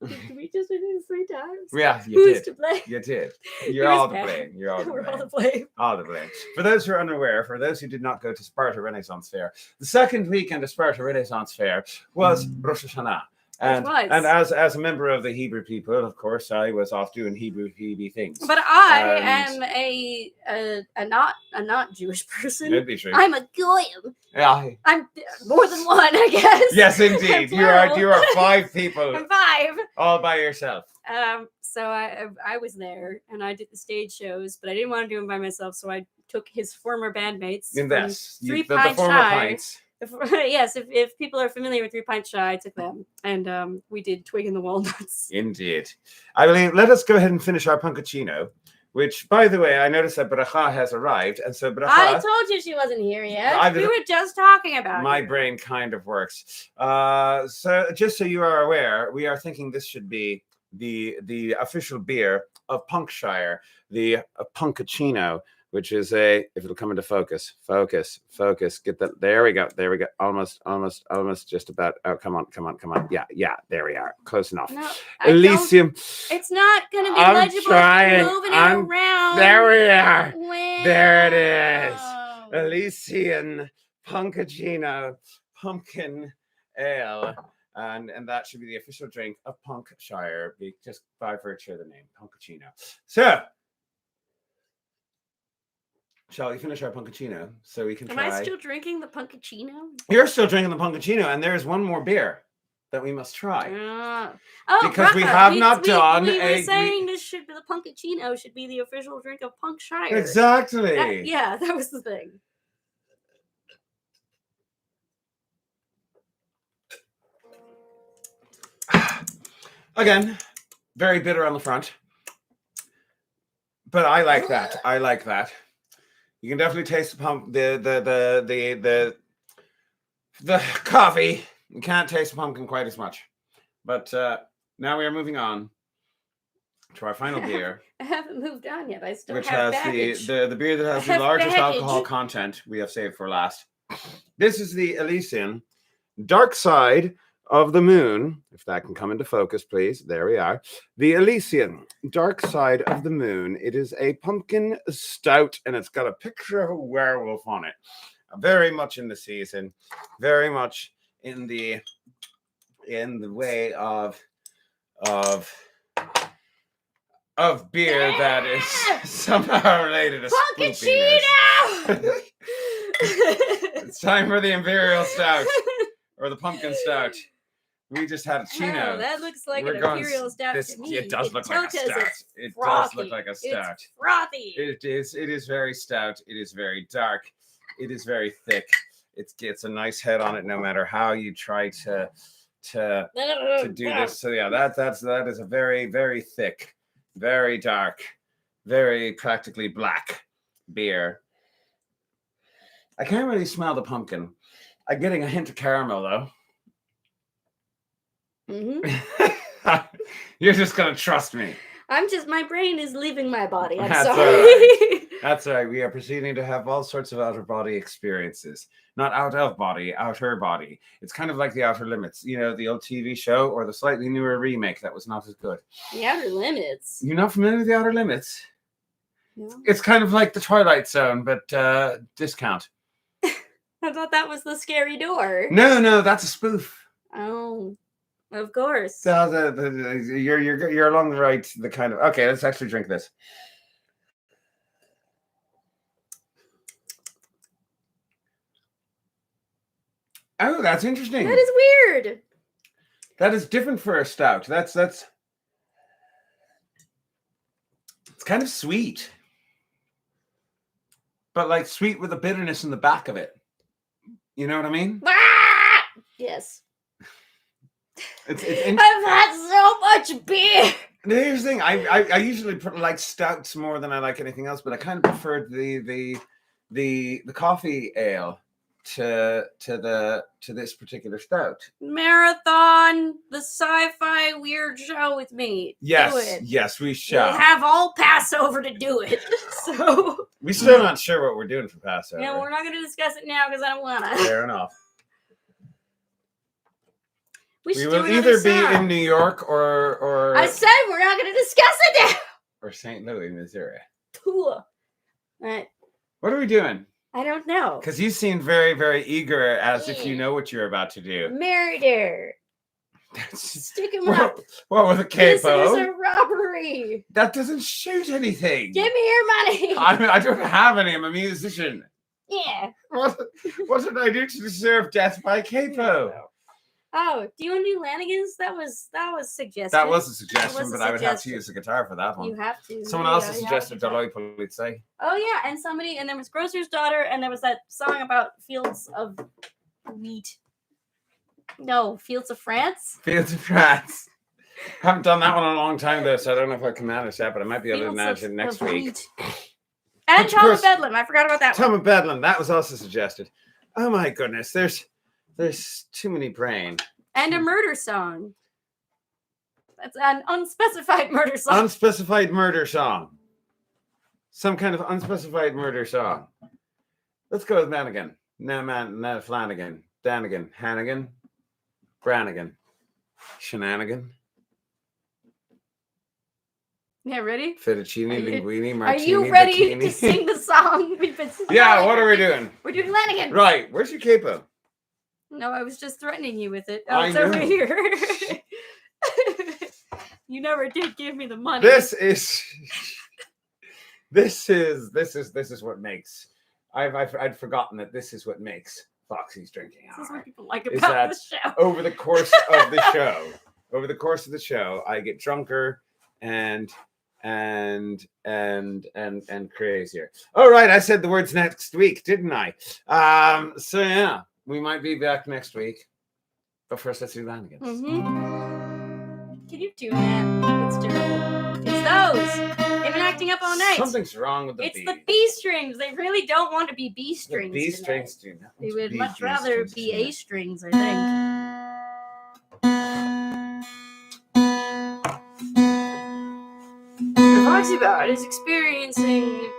did we just do this 3 times? Yeah, Who's to blame? You did. You're all to blame. You're all to We're blame. all to blame. All to blame. For those who are unaware, for those who did not go to Sparta Renaissance Fair, the second weekend of Sparta Renaissance Fair was Rosh Hashanah. And as a member of the Hebrew people, of course, I was off doing Hebrew things. But I am a not Jewish person. It'd be true. I'm a goyim. Yeah. I'm more than one, I guess. Yes, indeed. You are 5 people. I'm 5. All by yourself. So I was there and I did the stage shows, but I didn't want to do them by myself, so I took his former bandmates. In this, the former pints. Yes, if people are familiar with 3 Pints Shy, I took them, and we did Twig and the Walnuts. Indeed. I believe. Let us go ahead and finish our Punkaccino, which, by the way, I noticed that Bracha has arrived, and so Bracha. I told you she wasn't here yet. We were just talking about my her. brain kind of works. So just so you are aware, we are thinking this should be the official beer of Punkshire, the Punkaccino, which is if it'll come into focus, get that. There we go. Almost just about. Oh, come on. Yeah, there we are. Close enough. No, Elysium. It's not going to be legible. Trying. Moving it around. There we are. Wow. There it is. Elysian Punkaccino Pumpkin Ale. And that should be the official drink of Punkshire, just by virtue of the name, Punkaccino. So, shall we finish our Punkaccino so we can try? Am I still drinking the Punkaccino? You're still drinking the Punkaccino, and there's one more beer that we must try. Because we have not done we were saying this should be the Punkaccino should be the official drink of Punkshire. Exactly. That was the thing. Again, very bitter on the front, but I like that. You can definitely taste the coffee. You can't taste the pumpkin quite as much. But now we are moving on to our final beer. I haven't moved on yet. I still which have has baggage. the beer that has the largest alcohol content we have saved for last. This is the Elysian Dark Side of the Moon. If that can come into focus, please. There we are. The Elysian Dark Side of the Moon. It is a pumpkin stout, and it's got a picture of a werewolf on it. Very much in the season. Very much in the way of beer that is somehow related to Punkaccino! It's time for the Imperial Stout or the Pumpkin Stout. We just had a chino. Oh, that looks like We're an going imperial stout to me. It does look like a stout. It does look like a stout. It's frothy. It is very stout. It is very dark. It is very thick. It gets a nice head on it, no matter how you try to do this. So yeah, that is a very, very thick, very dark, very practically black beer. I can't really smell the pumpkin. I'm getting a hint of caramel though. Mm-hmm. You're just gonna trust me. My brain is leaving my body. I'm That's sorry. all right. That's right. We are proceeding to have all sorts of out-of-body experiences. Not out of body, outer body. It's kind of like The Outer Limits, you know, the old TV show, or the slightly newer remake that was not as good. The Outer Limits. You're not familiar with The Outer Limits? No. It's kind of like The Twilight Zone, but discount. I thought that was the scary door. No, that's a spoof. Oh, of course. You're along the right. The kind of okay. Let's actually drink this. Oh, that's interesting. That is weird. That is different for a stout. That's it's kind of sweet, but like sweet with a bitterness in the back of it. You know what I mean? Ah! Yes. I've had so much beer. Here's the thing. I usually like stouts more than I like anything else, but I kind of preferred the coffee ale to this particular stout. Marathon, the sci-fi weird show with me. Yes, we shall. We'll have all Passover to do it. So we're still not sure what we're doing for Passover. Yeah, we're not going to discuss it now because I don't want to. Fair enough. We will either be in New York or I said we're not going to discuss it now. Or St. Louis, Missouri. Cool. Right. What are we doing? I don't know. Because you seem very, very eager, as if you know what you're about to do. Murder. Stick him up. What with a capo? This is a robbery. That doesn't shoot anything. Give me your money. I don't have any. I'm a musician. Yeah. What did I do to deserve death by capo? Oh, do you want to do Lanigans? That was suggested. That was a suggestion, but I would have to use the guitar for that one. You have to. Someone else has suggested Deloitte Polizei. Oh yeah, and there was Grocer's Daughter, and there was that song about fields of wheat. No, Fields of France. Fields of France. Haven't done that one in a long time though, so I don't know if I can manage that, but I might be able to manage it next week. And Tom of Bedlam. I forgot about that one. Tom of Bedlam. That was also suggested. Oh my goodness, there's too many brain. And a murder song. That's an unspecified murder song. Unspecified murder song. Some kind of unspecified murder song. Let's go with Manigan. No, Flanagan. Danigan. Hannigan. Brannigan. Shenanigan. Yeah, ready? Fettuccine, linguine, martini. Are you ready bikini. to sing the song? Yeah, what are we doing? We're doing Lanigan. Right, where's your capo? No, I was just threatening you with it. Oh, it's over here. You never did give me the money. This is what makes. I'd forgotten that this is what makes Foxy's drinking hour. This is what people like about the show. Over the course of the show, I get drunker and crazier. All right, I said the words next week, didn't I? So yeah. We might be back next week. But first, let's do Lanigans. Mm-hmm. Can you do that? That's terrible. It's those. They've been acting up all night. Something's wrong with the It's the B strings. They really don't want to be B strings. The B strings do not. They would much rather be A strings, I think. The Foxy Bard is experiencing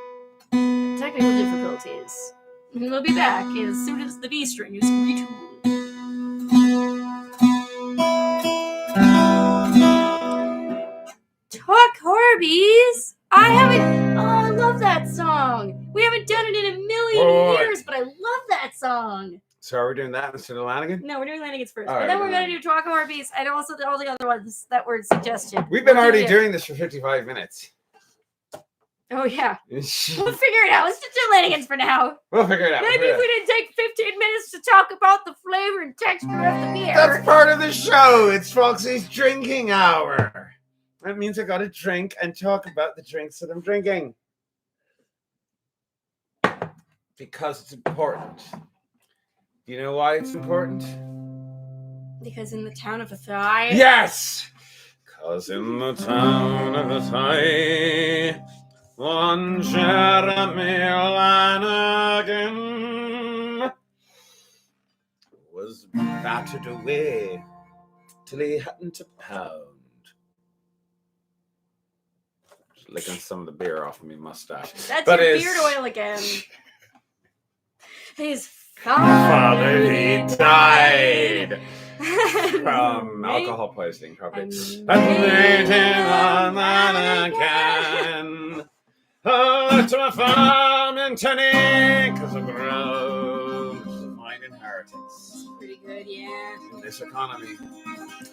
technical difficulties. We'll be back as soon as the B string is retooled. Talk Horbies! I love that song! We haven't done it in a million years, but I love that song! So are we doing that instead of Lanigan? No, we're doing Lanigans first. Right, and then we're going to do Talk Horbies and also all the other ones that were suggested. We've been already doing this for 55 minutes. Oh, yeah. We'll figure it out. Let's do shenanigans for now. We'll figure it out. Maybe if we didn't take 15 minutes to talk about the flavor and texture of the beer. That's part of the show. It's Foxy's drinking hour. That means I got to drink and talk about the drinks that I'm drinking. Because it's important. Do you know why it's important? Because in the town of Athy. Yes! Because in the town of Athy, one Jeremy Lanigan was battered away till he hadn't a pound. Just licking some of the beer off of my mustache. That's your beard oil again. His father, he died from alcohol poisoning, probably. And they did on that again. Oh, to a farm in Tenney, because of groves of mine inheritance. Pretty good, yeah. In this economy.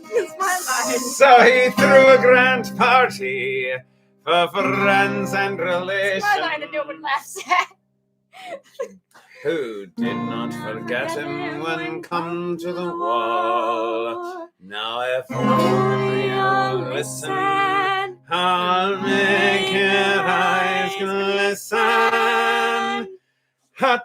It's my line. So he threw a grand party for friends and relations. It's my line that no one laughs at. Who did not forget him when come to the wall. Now if only you'll listen, I'll make your eyes glisten. Hot,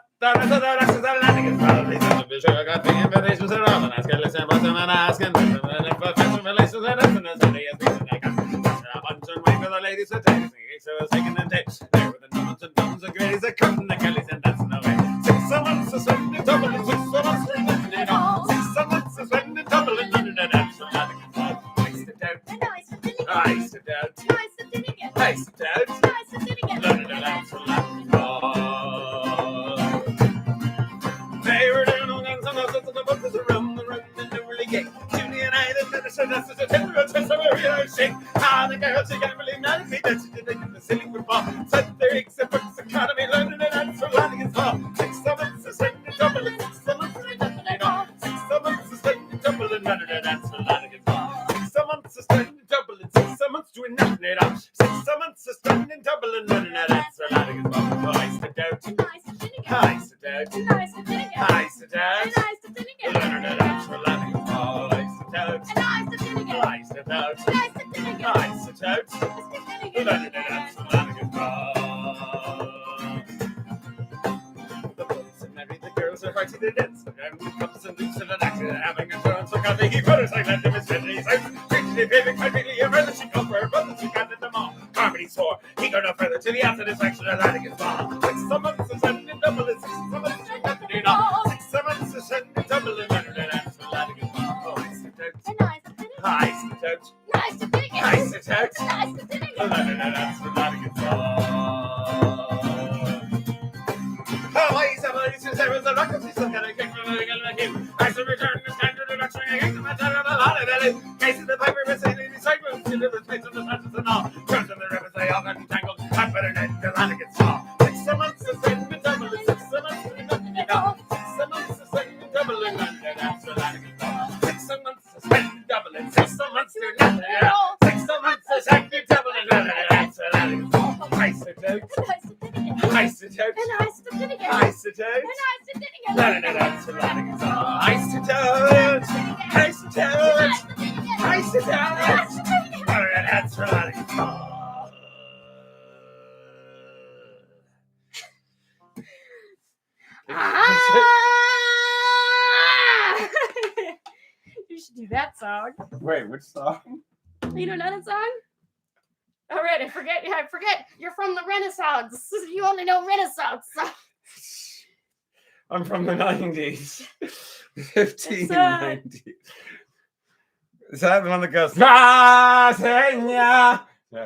the girls you can't believe none of me that you did in the silly football. Set their eggs and books academy, learning and answer Lanigan's law. 6 months to spend in Dublin, 6 months to spend in all. 6 months to spend in Dublin, learning and answer Lanigan's law. 6 months to spend in Dublin, 6 months doing nothing at all. 6 months to spend in Dublin, learning and answer Lanigan's law. I sit down, I sit down, I sit down, learning and answer Lanigan's law. I sit down, I sit down. I sit out, learning and answer Lanigan's law. The boys are merry, the girls are hearty, they dance around the cups and loops and an accident having a turn. So can't they keep her like let them is friendly. He's out, preaching paving quite really a brother. She go for her brother, she got them all. Carmody swore, he go no further to the satisfaction of Lanigan's law. 6 months is sending double and 6 months is nothing at all. 6 months is sending double and learning and answer Lanigan's law. Oh, I sit out, I sit out. I sit out, learning and answer Lanigan's law. Oh, he's a buddy since there was a rock of still got a kick from the game. I shall return this kind of deduction again to my time of the lot of it. Cases the piper was saying in his side room, to the place of the matches and all. Turns in the rivers, they all got entangled. I better end the Lanigan's law. 6 months to spend in double, 6 months to nothing at all. 6 months to spend in double and learning and answer Lanigan's law. 6 months to spend in double and 6 months to nothing at all. 6 months to spend in double and learning and answer Lanigan's law. I sit out, I sit out, I sit out, learning and answer Lanigan's law. I sit out, I sit out, I sit out, learning and answer Lanigan's law. You should do that song. Wait, which song? You don't know that song? All right, I forget. You're from the Renaissance. You only know Renaissance songs. I'm from the 90s. 1590s. Is that the one that goes, yeah,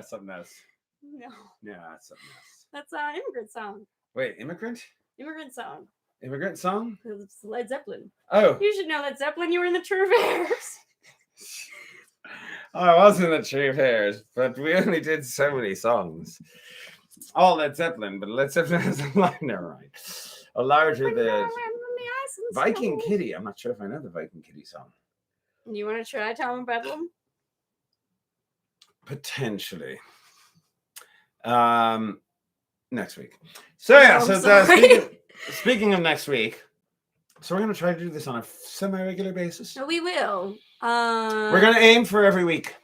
something else. No. Yeah, that's something else. That's an immigrant song. Wait, immigrant? Immigrant song. Immigrant song? It's Led Zeppelin. Oh. You should know Led Zeppelin. You were in the Troubadours. I was in the Troubadours, but we only did so many songs. All Led Zeppelin, but Led Zeppelin has a liner, right? A larger the Viking Kitty. I'm not sure if I know the Viking Kitty song. You want to try Tom and Bedlam? Potentially. Next week. So yeah, I'm so sorry. speaking of next week, so we're gonna try to do this on a semi-regular basis. No, we will. We're gonna aim for every week.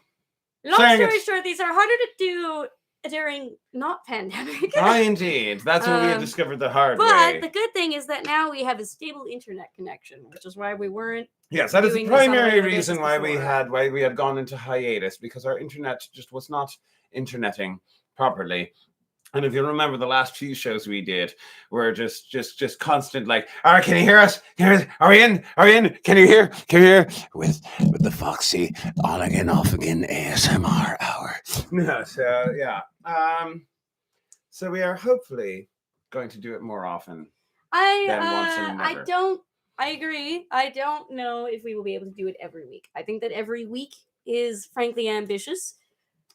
Long saying story it's- short, these are harder to do during not pandemic. Indeed. That's what we had discovered the hard But way. the good thing is that now we have a stable internet connection, which is why we weren't. Yes, that is the doing this on a primary regular reason basis why before. we had gone into hiatus, because our internet just was not interneting properly. And if you remember, the last few shows we did were just constant, like, all right, can you hear us? Are we in? Are we in? Can you hear? Can you hear? With the Foxy on again, off again ASMR hour. No, so yeah. So we are hopefully going to do it more often. I agree. I don't know if we will be able to do it every week. I think that every week is frankly ambitious.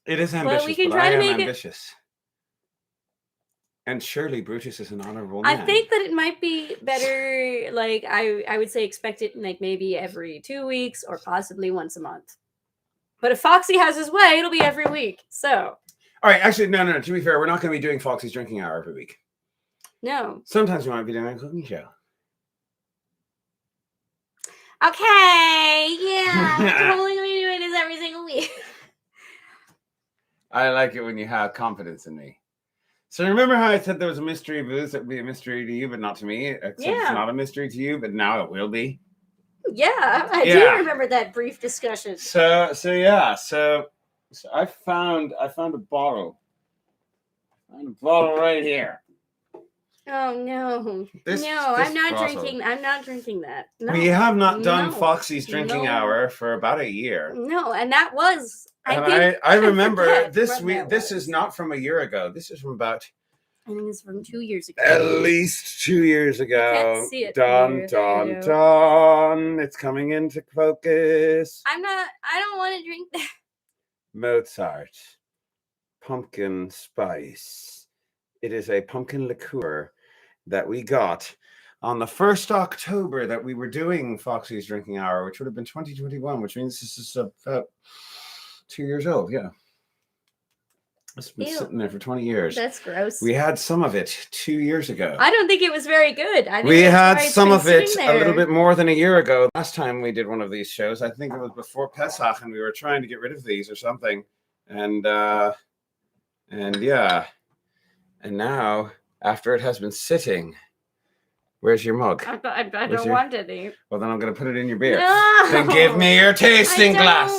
It is ambitious, but we can try to make ambitious. And surely Brutus is an honorable man. I think that it might be better, like, I would say expect it like maybe every 2 weeks or possibly once a month. But if Foxy has his way, it'll be every week. So. All right, actually, no. To be fair, we're not going to be doing Foxy's drinking hour every week. No. Sometimes we might be doing a cooking show. Okay, yeah, we're totally going to be doing this every single week. I like it when you have confidence in me. So remember how I said there was a mystery booze that would be a mystery to you, but not to me? Except it's not a mystery to you, but now it will be. Yeah, I do remember that brief discussion. So I found a bottle. I found a bottle right here. Oh no! I'm not drinking. I'm not drinking that. No. We have not done Foxy's drinking hour for about a year. No, and that was. I remember this week. This is not from a year ago. This is from about. I think it's from 2 years ago. At least 2 years ago. I can't see it. Dun dun dun! It's coming into focus. I don't want to drink that. Mozart, pumpkin spice. It is a pumpkin liqueur that we got on the 1st October that we were doing Foxy's drinking hour, which would have been 2021, which means this is about 2 years old. Yeah. It's been sitting there for 20 years. That's gross. We had some of it 2 years ago. I don't think it was very good. I think we had some of it a little bit more than a year ago. Last time we did one of these shows, I think it was before Pesach, and we were trying to get rid of these or something. And yeah. And now, after it has been sitting, where's your mug? I don't want any. Well, then I'm going to put it in your beer. No! Then give me your tasting glass.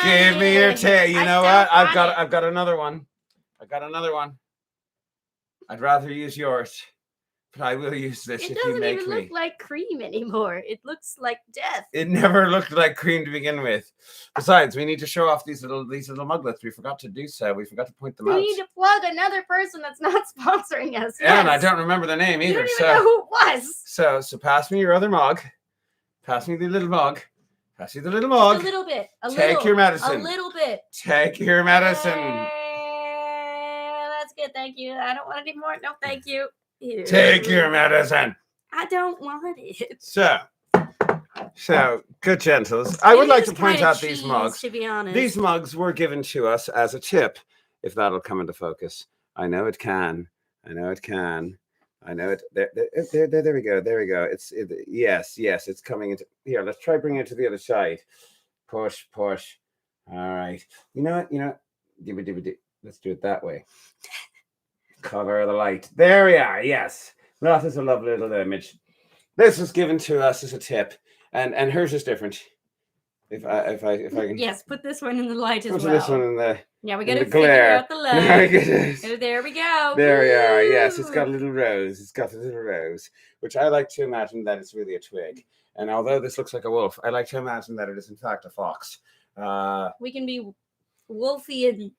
Give me your taste. You know what? I've got another one. I got another one. I'd rather use yours, but I will use this if you make me. It doesn't even look like cream anymore. It looks like death. It never looked like cream to begin with. Besides, we need to show off these little muglets. We forgot to do so. We forgot to point them out. We need to plug another person that's not sponsoring us. And I don't remember their name either. You don't even know who it was. So pass me your other mug. Pass me the little mug. Pass me the little mug. Just a little bit. Take your medicine. A little bit. Take your medicine. That's good. Thank you. I don't want any more. No, thank you. Ew. Take your medicine. I don't want it. So good gentles. I would like to point out these mugs. To be honest, these mugs were given to us as a tip. If that'll come into focus, I know it can. I know it can. I know it. There we go. There we go. Yes. It's coming into here. Let's try bringing it to the other side. Push. All right. You know what? Let's do it that way. Cover the light. There we are. Yes. That is a lovely little image. This was given to us as a tip, and hers is different. If I can. Yes, put this one in the light as well. Put this one in the. Yeah, we got to figure out the light. Oh, there we go. There we are. Yes, it's got a little rose. Which I like to imagine that it's really a twig. And although this looks like a wolf, I like to imagine that it is in fact a fox. We can be Wolfie and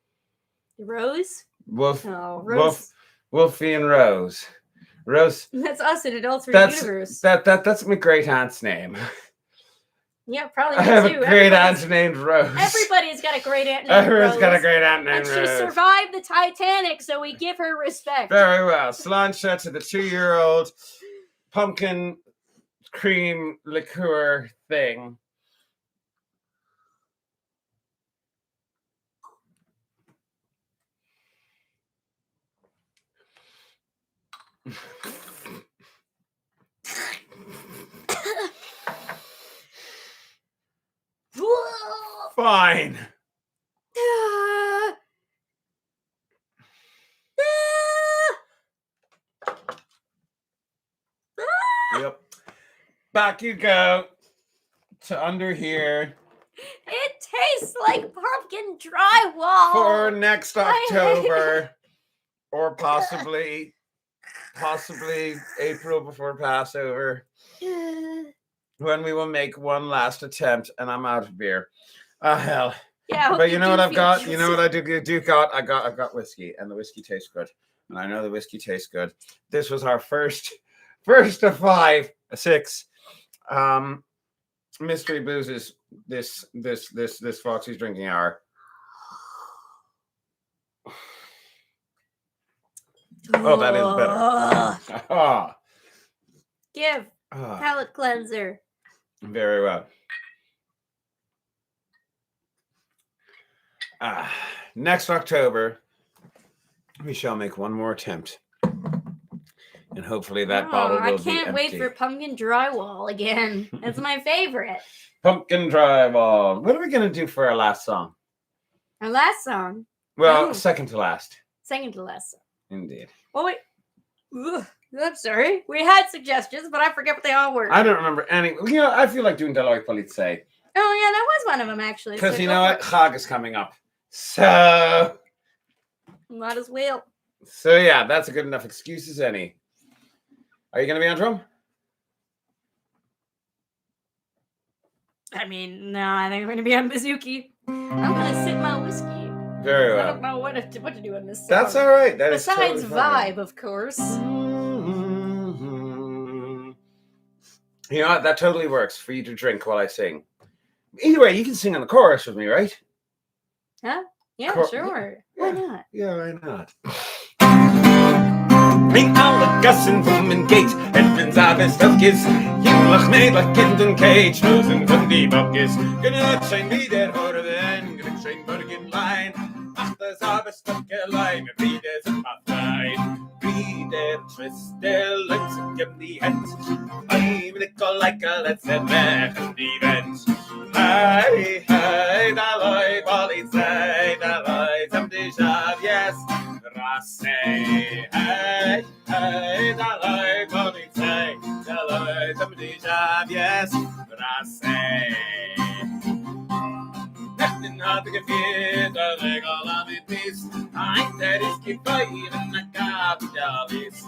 Rose. Wolf. Oh, Rose. Wolfie and Rose. Rose. That's us in Adultery Universe. That's my great aunt's name. Yeah, probably. I have a great aunt named Rose. Everybody's got a great aunt named Rose. Everyone's got a great aunt named Rose. And she survived the Titanic, so we give her respect. Very well. Sláinte to the 2-year-old pumpkin cream liqueur thing. Fine. Yep. Back you go to under here. It tastes like pumpkin drywall. For next October, or possibly April before Passover, when we will make one last attempt, and I'm out of beer. Hell. Yeah, but you know what I've got? You know what I do got? I got whiskey, and the whiskey tastes good. And I know the whiskey tastes good. This was our first of 6 mystery boozes this Foxy's drinking hour. Oh, that is better. Give palate cleanser. Very well. Next October, we shall make one more attempt. And hopefully that bottle will be empty. I can't wait for pumpkin drywall again. That's my favorite. Pumpkin drywall. What are we going to do for our last song? Our last song? Well, second to last. Second to last song. Indeed. Well, wait. Ugh, I'm sorry. We had suggestions, but I forget what they all were. I don't remember any. You know, I feel like doing Deloitte Polizei. Oh, yeah, that was one of them, actually. Because you know what? Chag is coming up. So. Might as well. So, yeah, that's a good enough excuse as any. Are you going to be on drum? I mean, no, I think I'm going to be on bouzouki. I'm going to sip my whiskey. Very well. I don't know what to do in this song. That's all right. That Besides is totally fine. vibe, of course. Mm-hmm. You know what? That totally works for you to drink while I sing. Either way, you can sing on the chorus with me, right? Huh? Yeah, sure. Yeah. Why not? Yeah, why not? Bring alle Gassen vom Gate, Edmonds Abend Stofkes, Himmlach Mädlach Kind und Cage, Rosen von die Bobkes, Genutschein wie der Horden, Glückschein Bergenlein, Ach, das Abendstockelein, wie der Sommerflein, wie der Schwester, Leipzig in die Hand, I'm Nicolaika, let's have the event. Hey, hey, da Leute, Polizei, da Leute, am Tischab, yes, Rasse, hey, hey, da Leute, Polizei, da Leute, am Tischab, yes, Rasse. Nächten hatte gefehlt, der Regel am Mist, ein der ist gefeiert, der Kapitalist.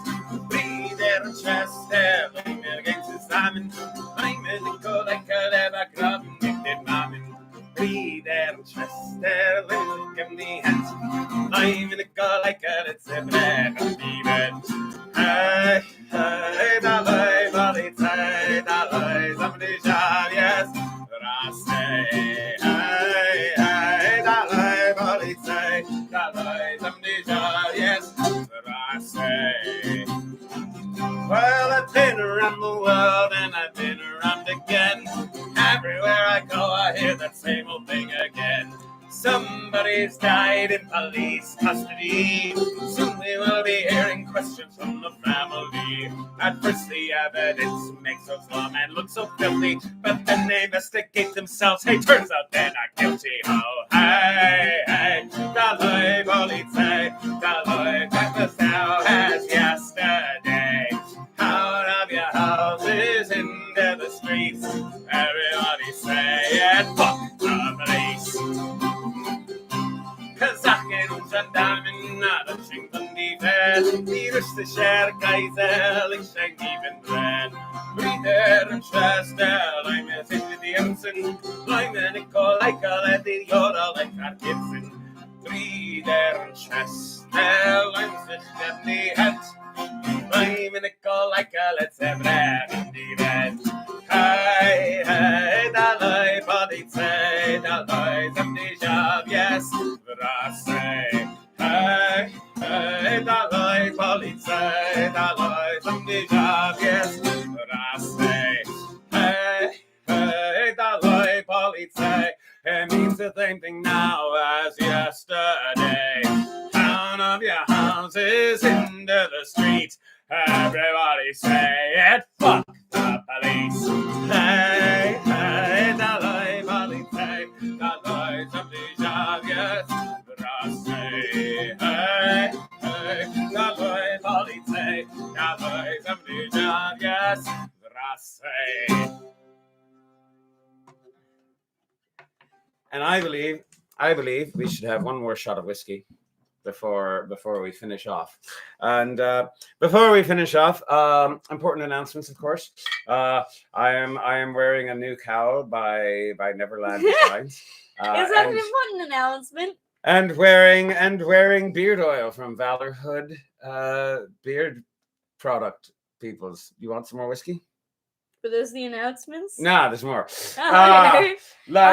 Brüder und Schwester, wir gehen zusammen, einmal Nikolaka, der war graben mit den Namen. Brüder und Schwester, legen die Hand, einmal Nikolaka, der zerbrechen die Welt. Hey, hey, da läuft Polizei, da läuft am Tischab, yes, Rasse. Hey, hey, da läuft Polizei, da läuft am Tischab, yes, Rasse. Well, I've been around the world and I've been around again. Everywhere I go, I hear that same old thing again. Somebody's died in police custody. Soon we will be hearing questions from the family. At first the evidence makes those lawmen look so filthy, but then they investigate themselves. Hey, turns out they're not guilty. Oh, hey, hey, Dalai Polizei, Dalai, that was now as yesterday. Out of your houses into the streets, everybody saying, fuck the police. Kazachen und Gendarmen, alle schenken die Welt. Die russische Kaiser, ich schenk even bread. Brüder und Schwester, Leime sind die Jüngsten. Leime Nikolaika, let die Jodel, let Gibson. Brüder und Schwester, Leime sind die Hand. Leime Nikolaika, let's have bread in die Welt. Hey, hey, da Leute, Polizei, da Leute, am Job, yes, Rasse. Hey, hey, da Leute, Polizei, da Leute, am Job, yes, Rasse. Hey, hey, da Leute, Polizei, it means the same thing now as yesterday. Down of your houses into the street, Everybody say it. Fuck the police. Hey, hey, the liabilité, the lies of the obvious. Hey, hey, the liabilité, the lies of the obvious. And I believe we should have one more shot of whiskey before we finish off. And before we finish off, important announcements, of course. I am wearing a new cowl by Neverland Designs. Is that an important announcement? And wearing beard oil from Valorhood beard product peoples. You want some more whiskey? Are those the announcements? Nah, there's more. I'm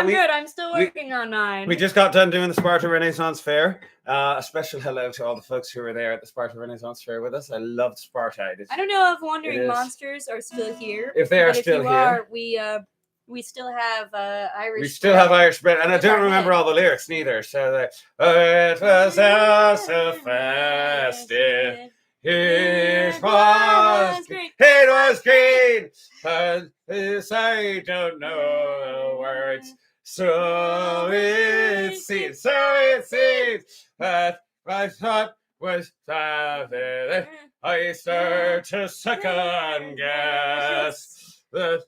good. I'm still working on mine. We just got done doing the Sparta Renaissance Fair. A special hello to all the folks who were there at the Sparta Renaissance Fair with us. I loved Sparta. I don't know if Wandering Monsters are still here. If they are still here. We still have Irish. We still have Irish bread, and I don't remember all the lyrics neither. So it was all so festive. It was green. It was green. I don't know the words. So it seems. But I thought was something. I start to second guess. The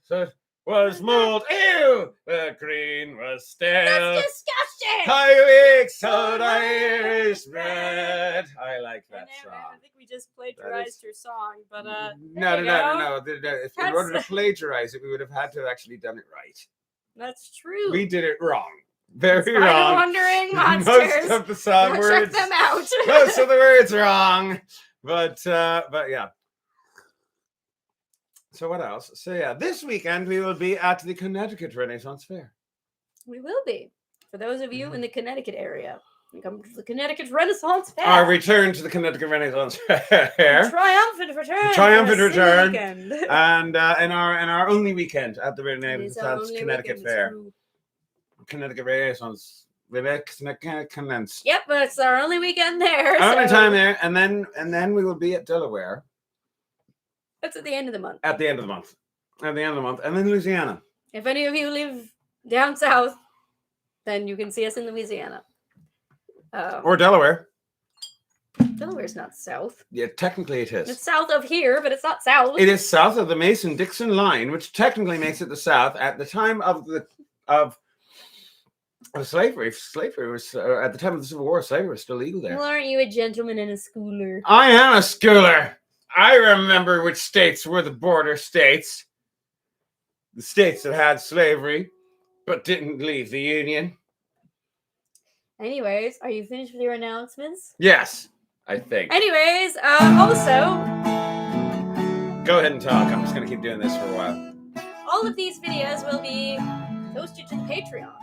was mold. Ew! The green was still. That's disgusting! I sold Irish bread. I like that song. I think we just plagiarized your song, but No. If in order to plagiarize it, we would have had to have actually done it right. That's true. We did it wrong. Very wrong. Wandering Monsters. Most of the song words. Check them out. Most of the words wrong. But yeah. So what else? So yeah, this weekend we will be at the Connecticut Renaissance Fair. We will be. For those of you in the Connecticut area, come to the Connecticut Renaissance Fair. Our return to the Connecticut Renaissance Fair. Triumphant return. Triumphant return. And in our only weekend at the Renaissance Connecticut Fair. Connecticut Renaissance. Yep, but it's our only weekend there. Only time there, and then we will be at Delaware. That's at the end of the month. At the end of the month. And then Louisiana. If any of you live down south, then you can see us in Louisiana. Or Delaware. Delaware's not south. Yeah, technically it is. It's south of here, but it's not south. It is south of the Mason-Dixon line, which technically makes it the south. At the time of slavery. Slavery was at the time of the Civil War. Slavery was still legal there. Well, aren't you a gentleman and a schooler? I am a schooler. I remember which states were the border states. The states that had slavery, but didn't leave the Union. Anyways, are you finished with your announcements? Yes, I think. Anyways, also... Go ahead and talk. I'm just going to keep doing this for a while. All of these videos will be posted to the Patreon.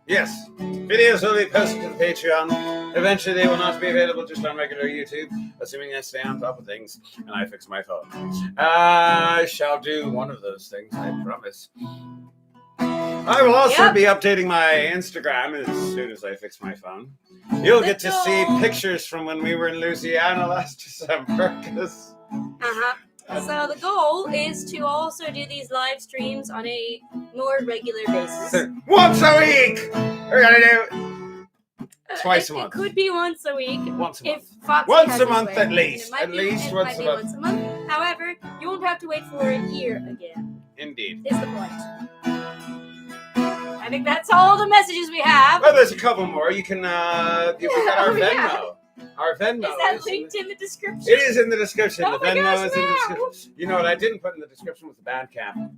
Yes, videos will be posted to the Patreon. Eventually, they will not be available just on regular YouTube, assuming I stay on top of things and I fix my phone. I shall do one of those things, I promise. I will also be updating my Instagram as soon as I fix my phone. You'll get to see pictures from when we were in Louisiana last December. So the goal is to also do these live streams on a more regular basis. Once a week! We're going to do twice a month. It could be once a week. Once a month. If Foxy once has a month his way. at least. At least once a month. Once a month. However, you won't have to wait for a year again. Indeed. Is the point. I think that's all the messages we have. Well, there's a couple more. You can you can get our Venmo. Our Venmo is that linked in the description? It is in the description. Oh the Venmo is in the description. You know what I didn't put in the description was the Bandcamp.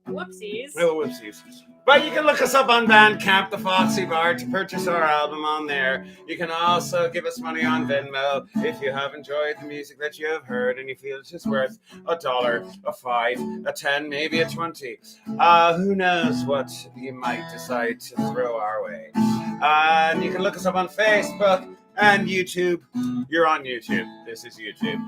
Whoopsies. Oh, whoopsies. But you can look us up on Bandcamp, the Foxy Bar, to purchase our album on there. You can also give us money on Venmo if you have enjoyed the music that you have heard and you feel it's just worth $1, a $5, a 10, maybe a 20. Who knows what you might decide to throw our way. And you can look us up on Facebook and YouTube. You're on YouTube. This is YouTube.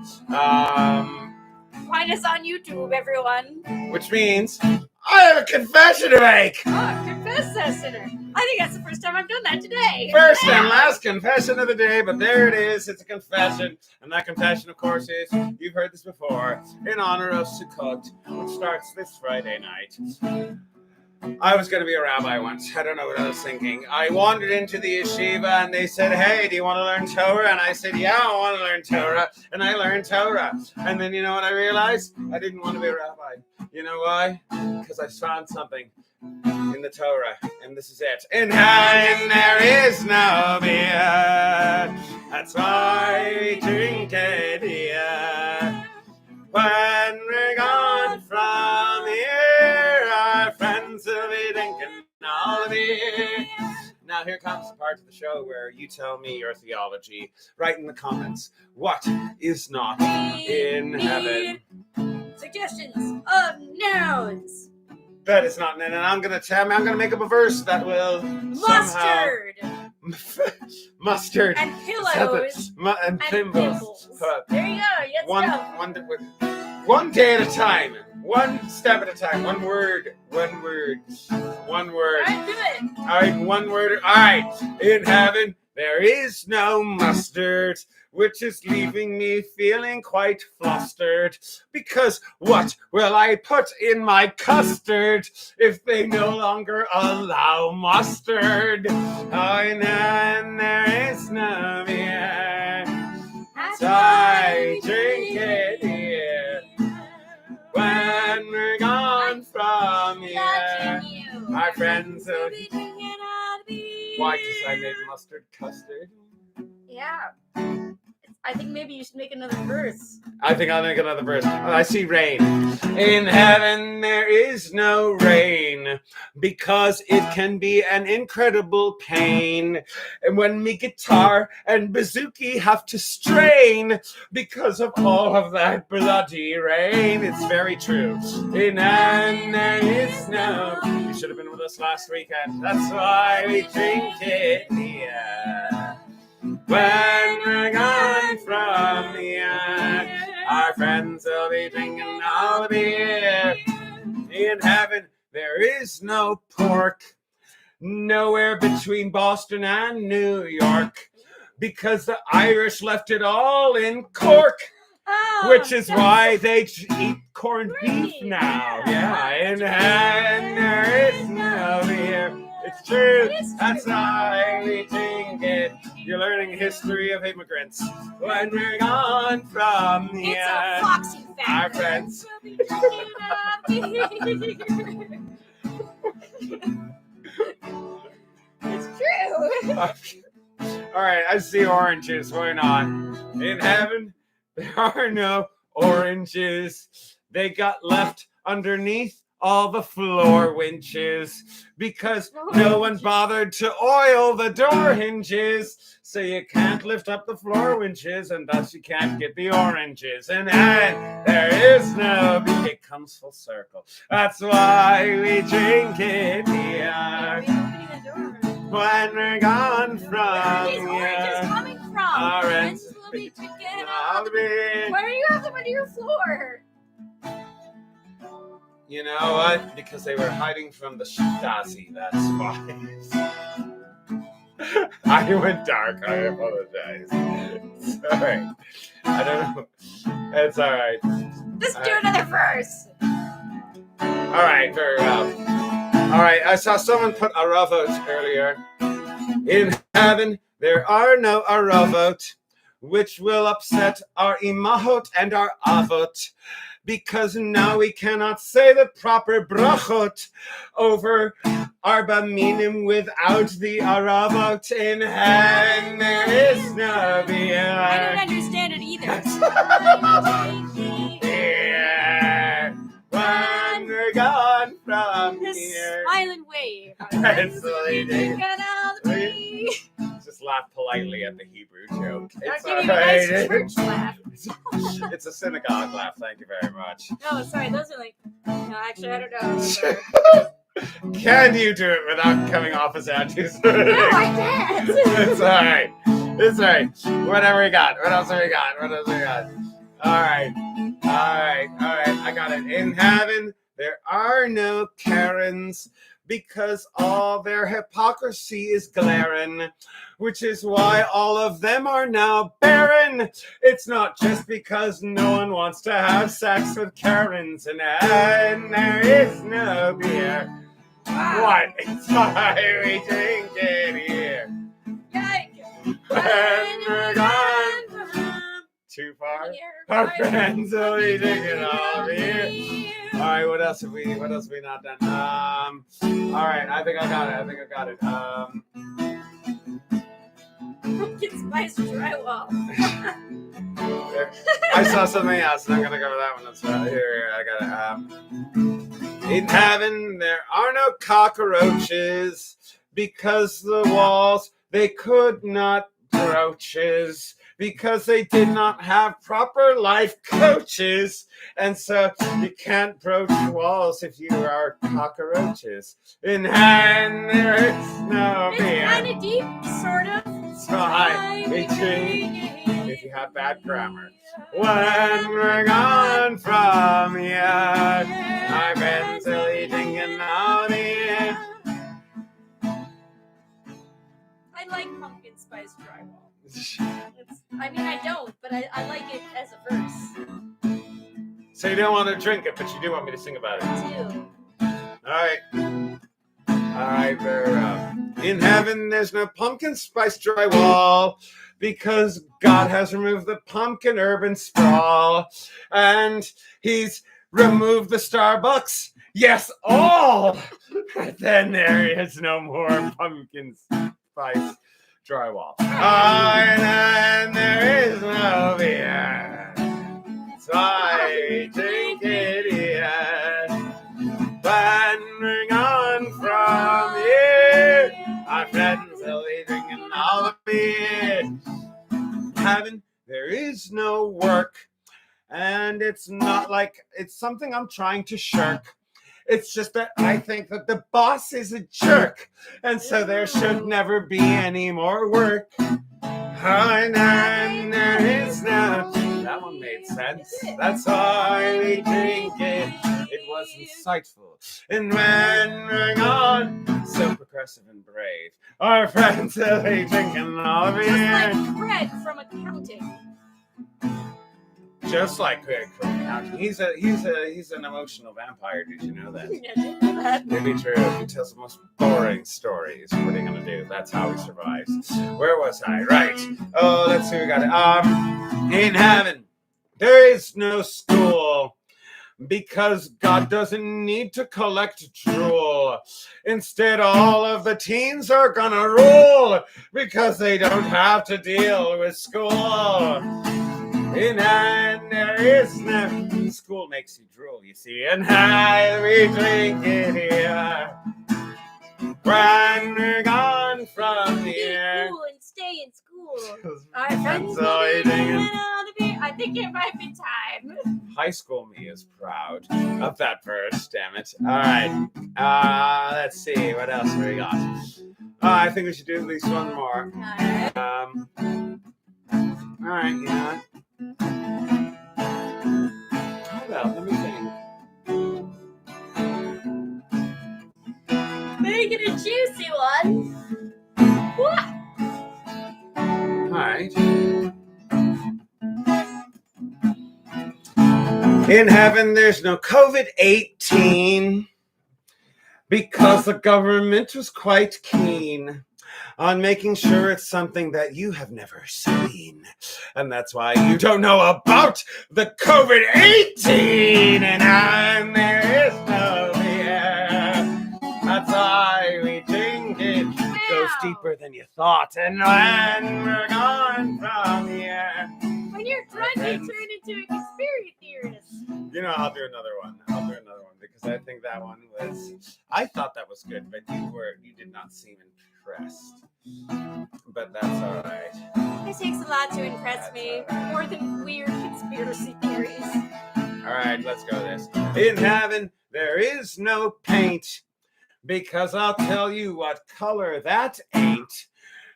Find us on YouTube, everyone. Which means I have a confession to make. Oh, confession. confess to a sinner. I think that's the first time I've done that today. First and last confession of the day, but there it is. It's a confession. And that confession, of course, is, you've heard this before, in honor of Sukkot, which starts this Friday night. I was going to be a rabbi once. I don't know what I was thinking. I wandered into the yeshiva and they said, hey, do you want to learn Torah? And I said, yeah, I want to learn Torah. And I learned Torah. And then you know what I realized? I didn't want to be a rabbi. You know why? Because I found something in the Torah. And this is it. In heaven there is no beer. That's why we drink it here. When we're gone from here, our friends will be drinking all the beer. Now here comes the part of the show where you tell me your theology. Write in the comments, what is not in heaven? Suggestions of nouns. That is not, and I'm gonna make up a verse that will Mustard. Mustard And pillows. and thymbles. There you go. One day at a time. One step at a time. One word. All right, do it. All right, one word. All right. In heaven, there is no mustard, which is leaving me feeling quite flustered. Because what will I put in my custard if they no longer allow mustard? Oh, and there is no beer. So I drink it here. When we're gone from here, our friends will be drinking all the beer. Why? Because I made mustard custard? Yeah. I think maybe you should make another verse. I think I'll make another verse. Oh, I see rain. In heaven there is no rain because it can be an incredible pain. And when me guitar and bouzouki have to strain because of all of that bloody rain. It's very true. In heaven there is no... You should have been with us last weekend. That's why we drink it here. When we're gone from here, our friends will be drinking all the beer. In heaven, there is no pork, nowhere between Boston and New York, because the Irish left it all in Cork, which is why they eat corned beef now. Yeah, in heaven, there is no beer. It's true. That's why we drink it. You're learning history of immigrants. When we're gone from here, it's a Foxy fact. Our friends will be drinking It's true. All right, I see oranges. Why not? In heaven, there are no oranges. They got left underneath all the floor winches because no one bothered to oil the door hinges. So you can't lift up the floor winches and thus you can't get the oranges. And there is no... It comes full circle. That's why we drink it here. When we're gone from here. Where are oranges coming from? Our friends will be drinking all the beer. Why do you have them under your floor? You know what? Because they were hiding from the Stasi, that's why. I went dark, I apologize. Sorry. I don't know. It's alright. Let's do another verse. Alright, very well. Alright, I saw someone put aravot earlier. In heaven, there are no aravot, which will upset our imahot and our avot. Because now we cannot say the proper brachot over arba minim without the aravot. In heaven there is no beer. I don't understand it either. Here, when we're gone from here. Island wave. Just laugh politely at the Hebrew joke. It's all right. Nice church laugh. It's a synagogue laugh. Thank you very much. No, sorry. Those are like... No, actually, I don't know. Can you do it without coming off as anti? No, I can't. It's all right. It's all right. Whatever we got. What else have we got? All right. I got it. In heaven, there are no Karens because all their hypocrisy is glaring, which is why all of them are now barren. It's not just because no one wants to have sex with Karens, and there is no beer. What? It's why we drink it here. When we're gone too far, our friends will be drinking all beer. All right, what else have we not done? All right, I think I got it. Pumpkin spice drywall. I saw something else, and I'm gonna go with that one. That's right here. I got it. In heaven, there are no cockroaches because the walls they could not broaches. Because they did not have proper life coaches. And so you can't broach walls if you are cockroaches. In hand there is no beer. It's kind of deep, sort of. So high, if you have bad grammar. When we're gone from here, our friends will be drinking all beer. I like pumpkin spice drywall. I don't, but I like it as a verse. So you don't want to drink it, but you do want me to sing about it. I do. All right, very well. In heaven, there's no pumpkin spice drywall because God has removed the pumpkin urban sprawl, and He's removed the Starbucks. Yes, all. Then there is no more pumpkin spice drywall. And there is no beer. So I drink it here. When we're gone from here, our friends will be drinking all the beer. Heaven, there is no work. And it's not like it's something I'm trying to shirk. It's just that I think that the boss is a jerk, and so there should never be any more work. And there is no... That one made sense. That's why we drink it. It was insightful. And when we're gone, so progressive and brave, our friends will be drinking all beer. Just like Fred from accounting. Just like Craig from accounting. He's an emotional vampire. Did you know that? I didn't know that. Maybe true. He tells the most boring stories. What are you gonna do? That's how he survives. Where was I? Right. Oh, let's see. We got it. In heaven, there is no school because God doesn't need to collect drool. Instead, all of the teens are gonna rule because they don't have to deal with school. And there is no school makes you drool, you see, and how we drink it here. When we're gone from here. Be cool and stay in school. Our friends will be drinking. I think it might be time. High school me is proud of that verse, damn it. Alright. Let's see, what else have we got? I think we should do at least one more. Alright, you know what? Hold on, let me think. Make it a juicy one. What? Alright. In heaven, there's no COVID-18 because the government was quite keen on making sure it's something that you have never seen. And that's why you don't know about the COVID-18. And there is no beer. That's why we drink it. It goes deeper than you thought. And when we're gone from here. When you're drunk, you turn into a conspiracy theorist. You know, I'll do another one because I think that one was... I thought that was good, but you did not seem impressed. But that's all right. It takes a lot to impress me, more than weird conspiracy theories. All right, let's go this. In heaven, there is no paint, because I'll tell you what color that ain't,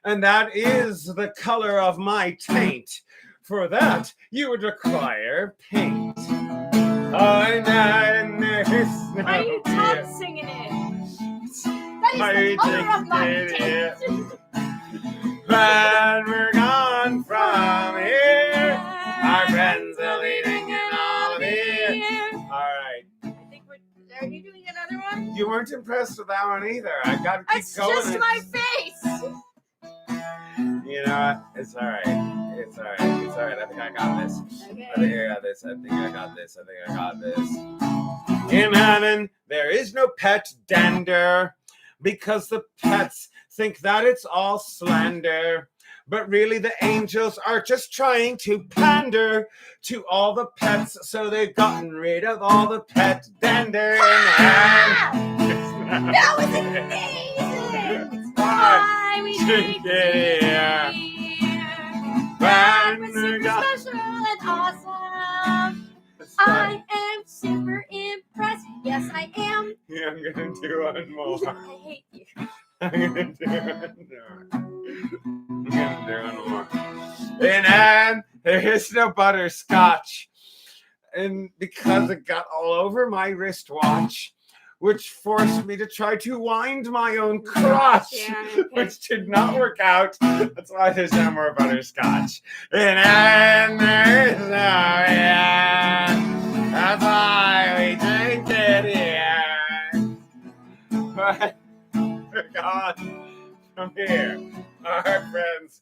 and that is the color of my taint. For that, you would require paint. Oh, and there is no Why are you beer. top singing it? we drink it here. When we're gone from here, our friends will be drinking all of it. All right. I think are you doing another one? You weren't impressed with that one either. I got to keep It's going. just my face. You know what? It's all right. It's all right. It's all right. I think I got this. Okay. I think I got this. I think I got this. I think I got this. In heaven, there is no pet dander because the pets think that it's all slander. But really, the angels are just trying to pander to all the pets, so they've gotten rid of all the pet dander. That was amazing! It's Why we drink it here. That When was we're super gone. special and awesome. I am super impressed. Yes, I am. Yeah, I'm gonna do one more. I hate you. I'm gonna do one more. I'm gonna do one more. And there is no butterscotch. And because it got all over my wristwatch, which forced me to try to wind my own crotch, which did not work out. That's why there's no more butterscotch. And there is no, yeah. That's why we drink it here. But we're gone from here. Our friends,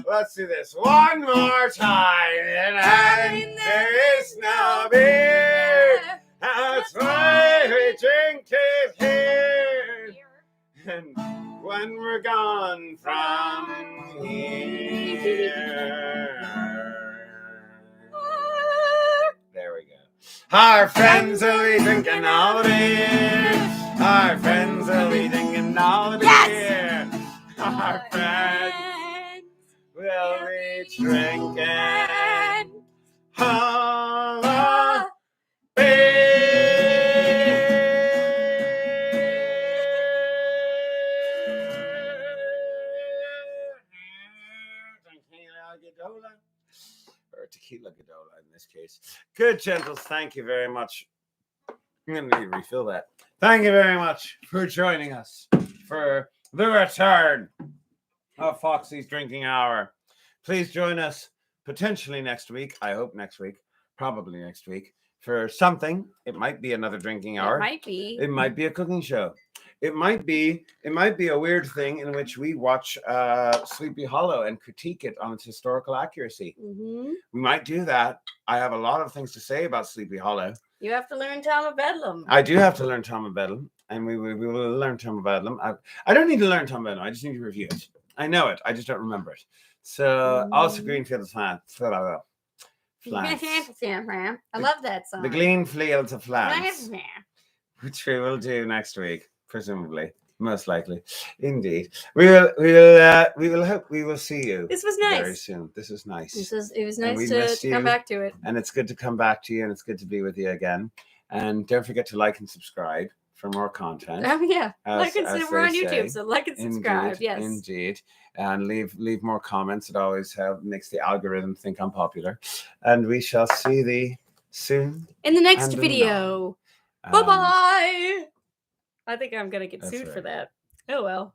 let's do this one more time. And there is no beer. That's why we drink it here. And when we're gone from here. There we go. Our friends will be drinking all the beer. Our friends will be drinking all the beer. Our friends will be drinking all the beer. Or tequila Gadola in this case. Good, gentles. Thank you very much. I'm going to need to refill that. Thank you very much for joining us for the return of Foxy's Drinking Hour. Please join us potentially next week. I hope next week. Probably next week. For something. It might be another drinking hour. It might be. It might be a cooking show. It might be a weird thing in which we watch Sleepy Hollow and critique it on its historical accuracy. Mm-hmm. We might do that. I have a lot of things to say about Sleepy Hollow. You have to learn Tom of Bedlam. I do have to learn Tom of Bedlam, and we will learn Tom of Bedlam. I don't need to learn Tom of Bedlam. I just need to review it. I know it. I just don't remember it. So also Greenfield Flats. I love that song. The Green Fields of Flats, which we will do next week. Presumably, most likely, indeed. We will hope we will see you. This was nice. Very soon. This was nice. It was nice to come back to it. And it's good to come back to you, and it's good to be with you again. And don't forget to like and subscribe for more content. Oh yeah, as we're on YouTube, say. so like and subscribe. Indeed, yes, indeed, and leave more comments. It always makes the algorithm think I'm popular. And we shall see thee soon in the next video. Bye bye. I think I'm gonna get sued for that. Oh well.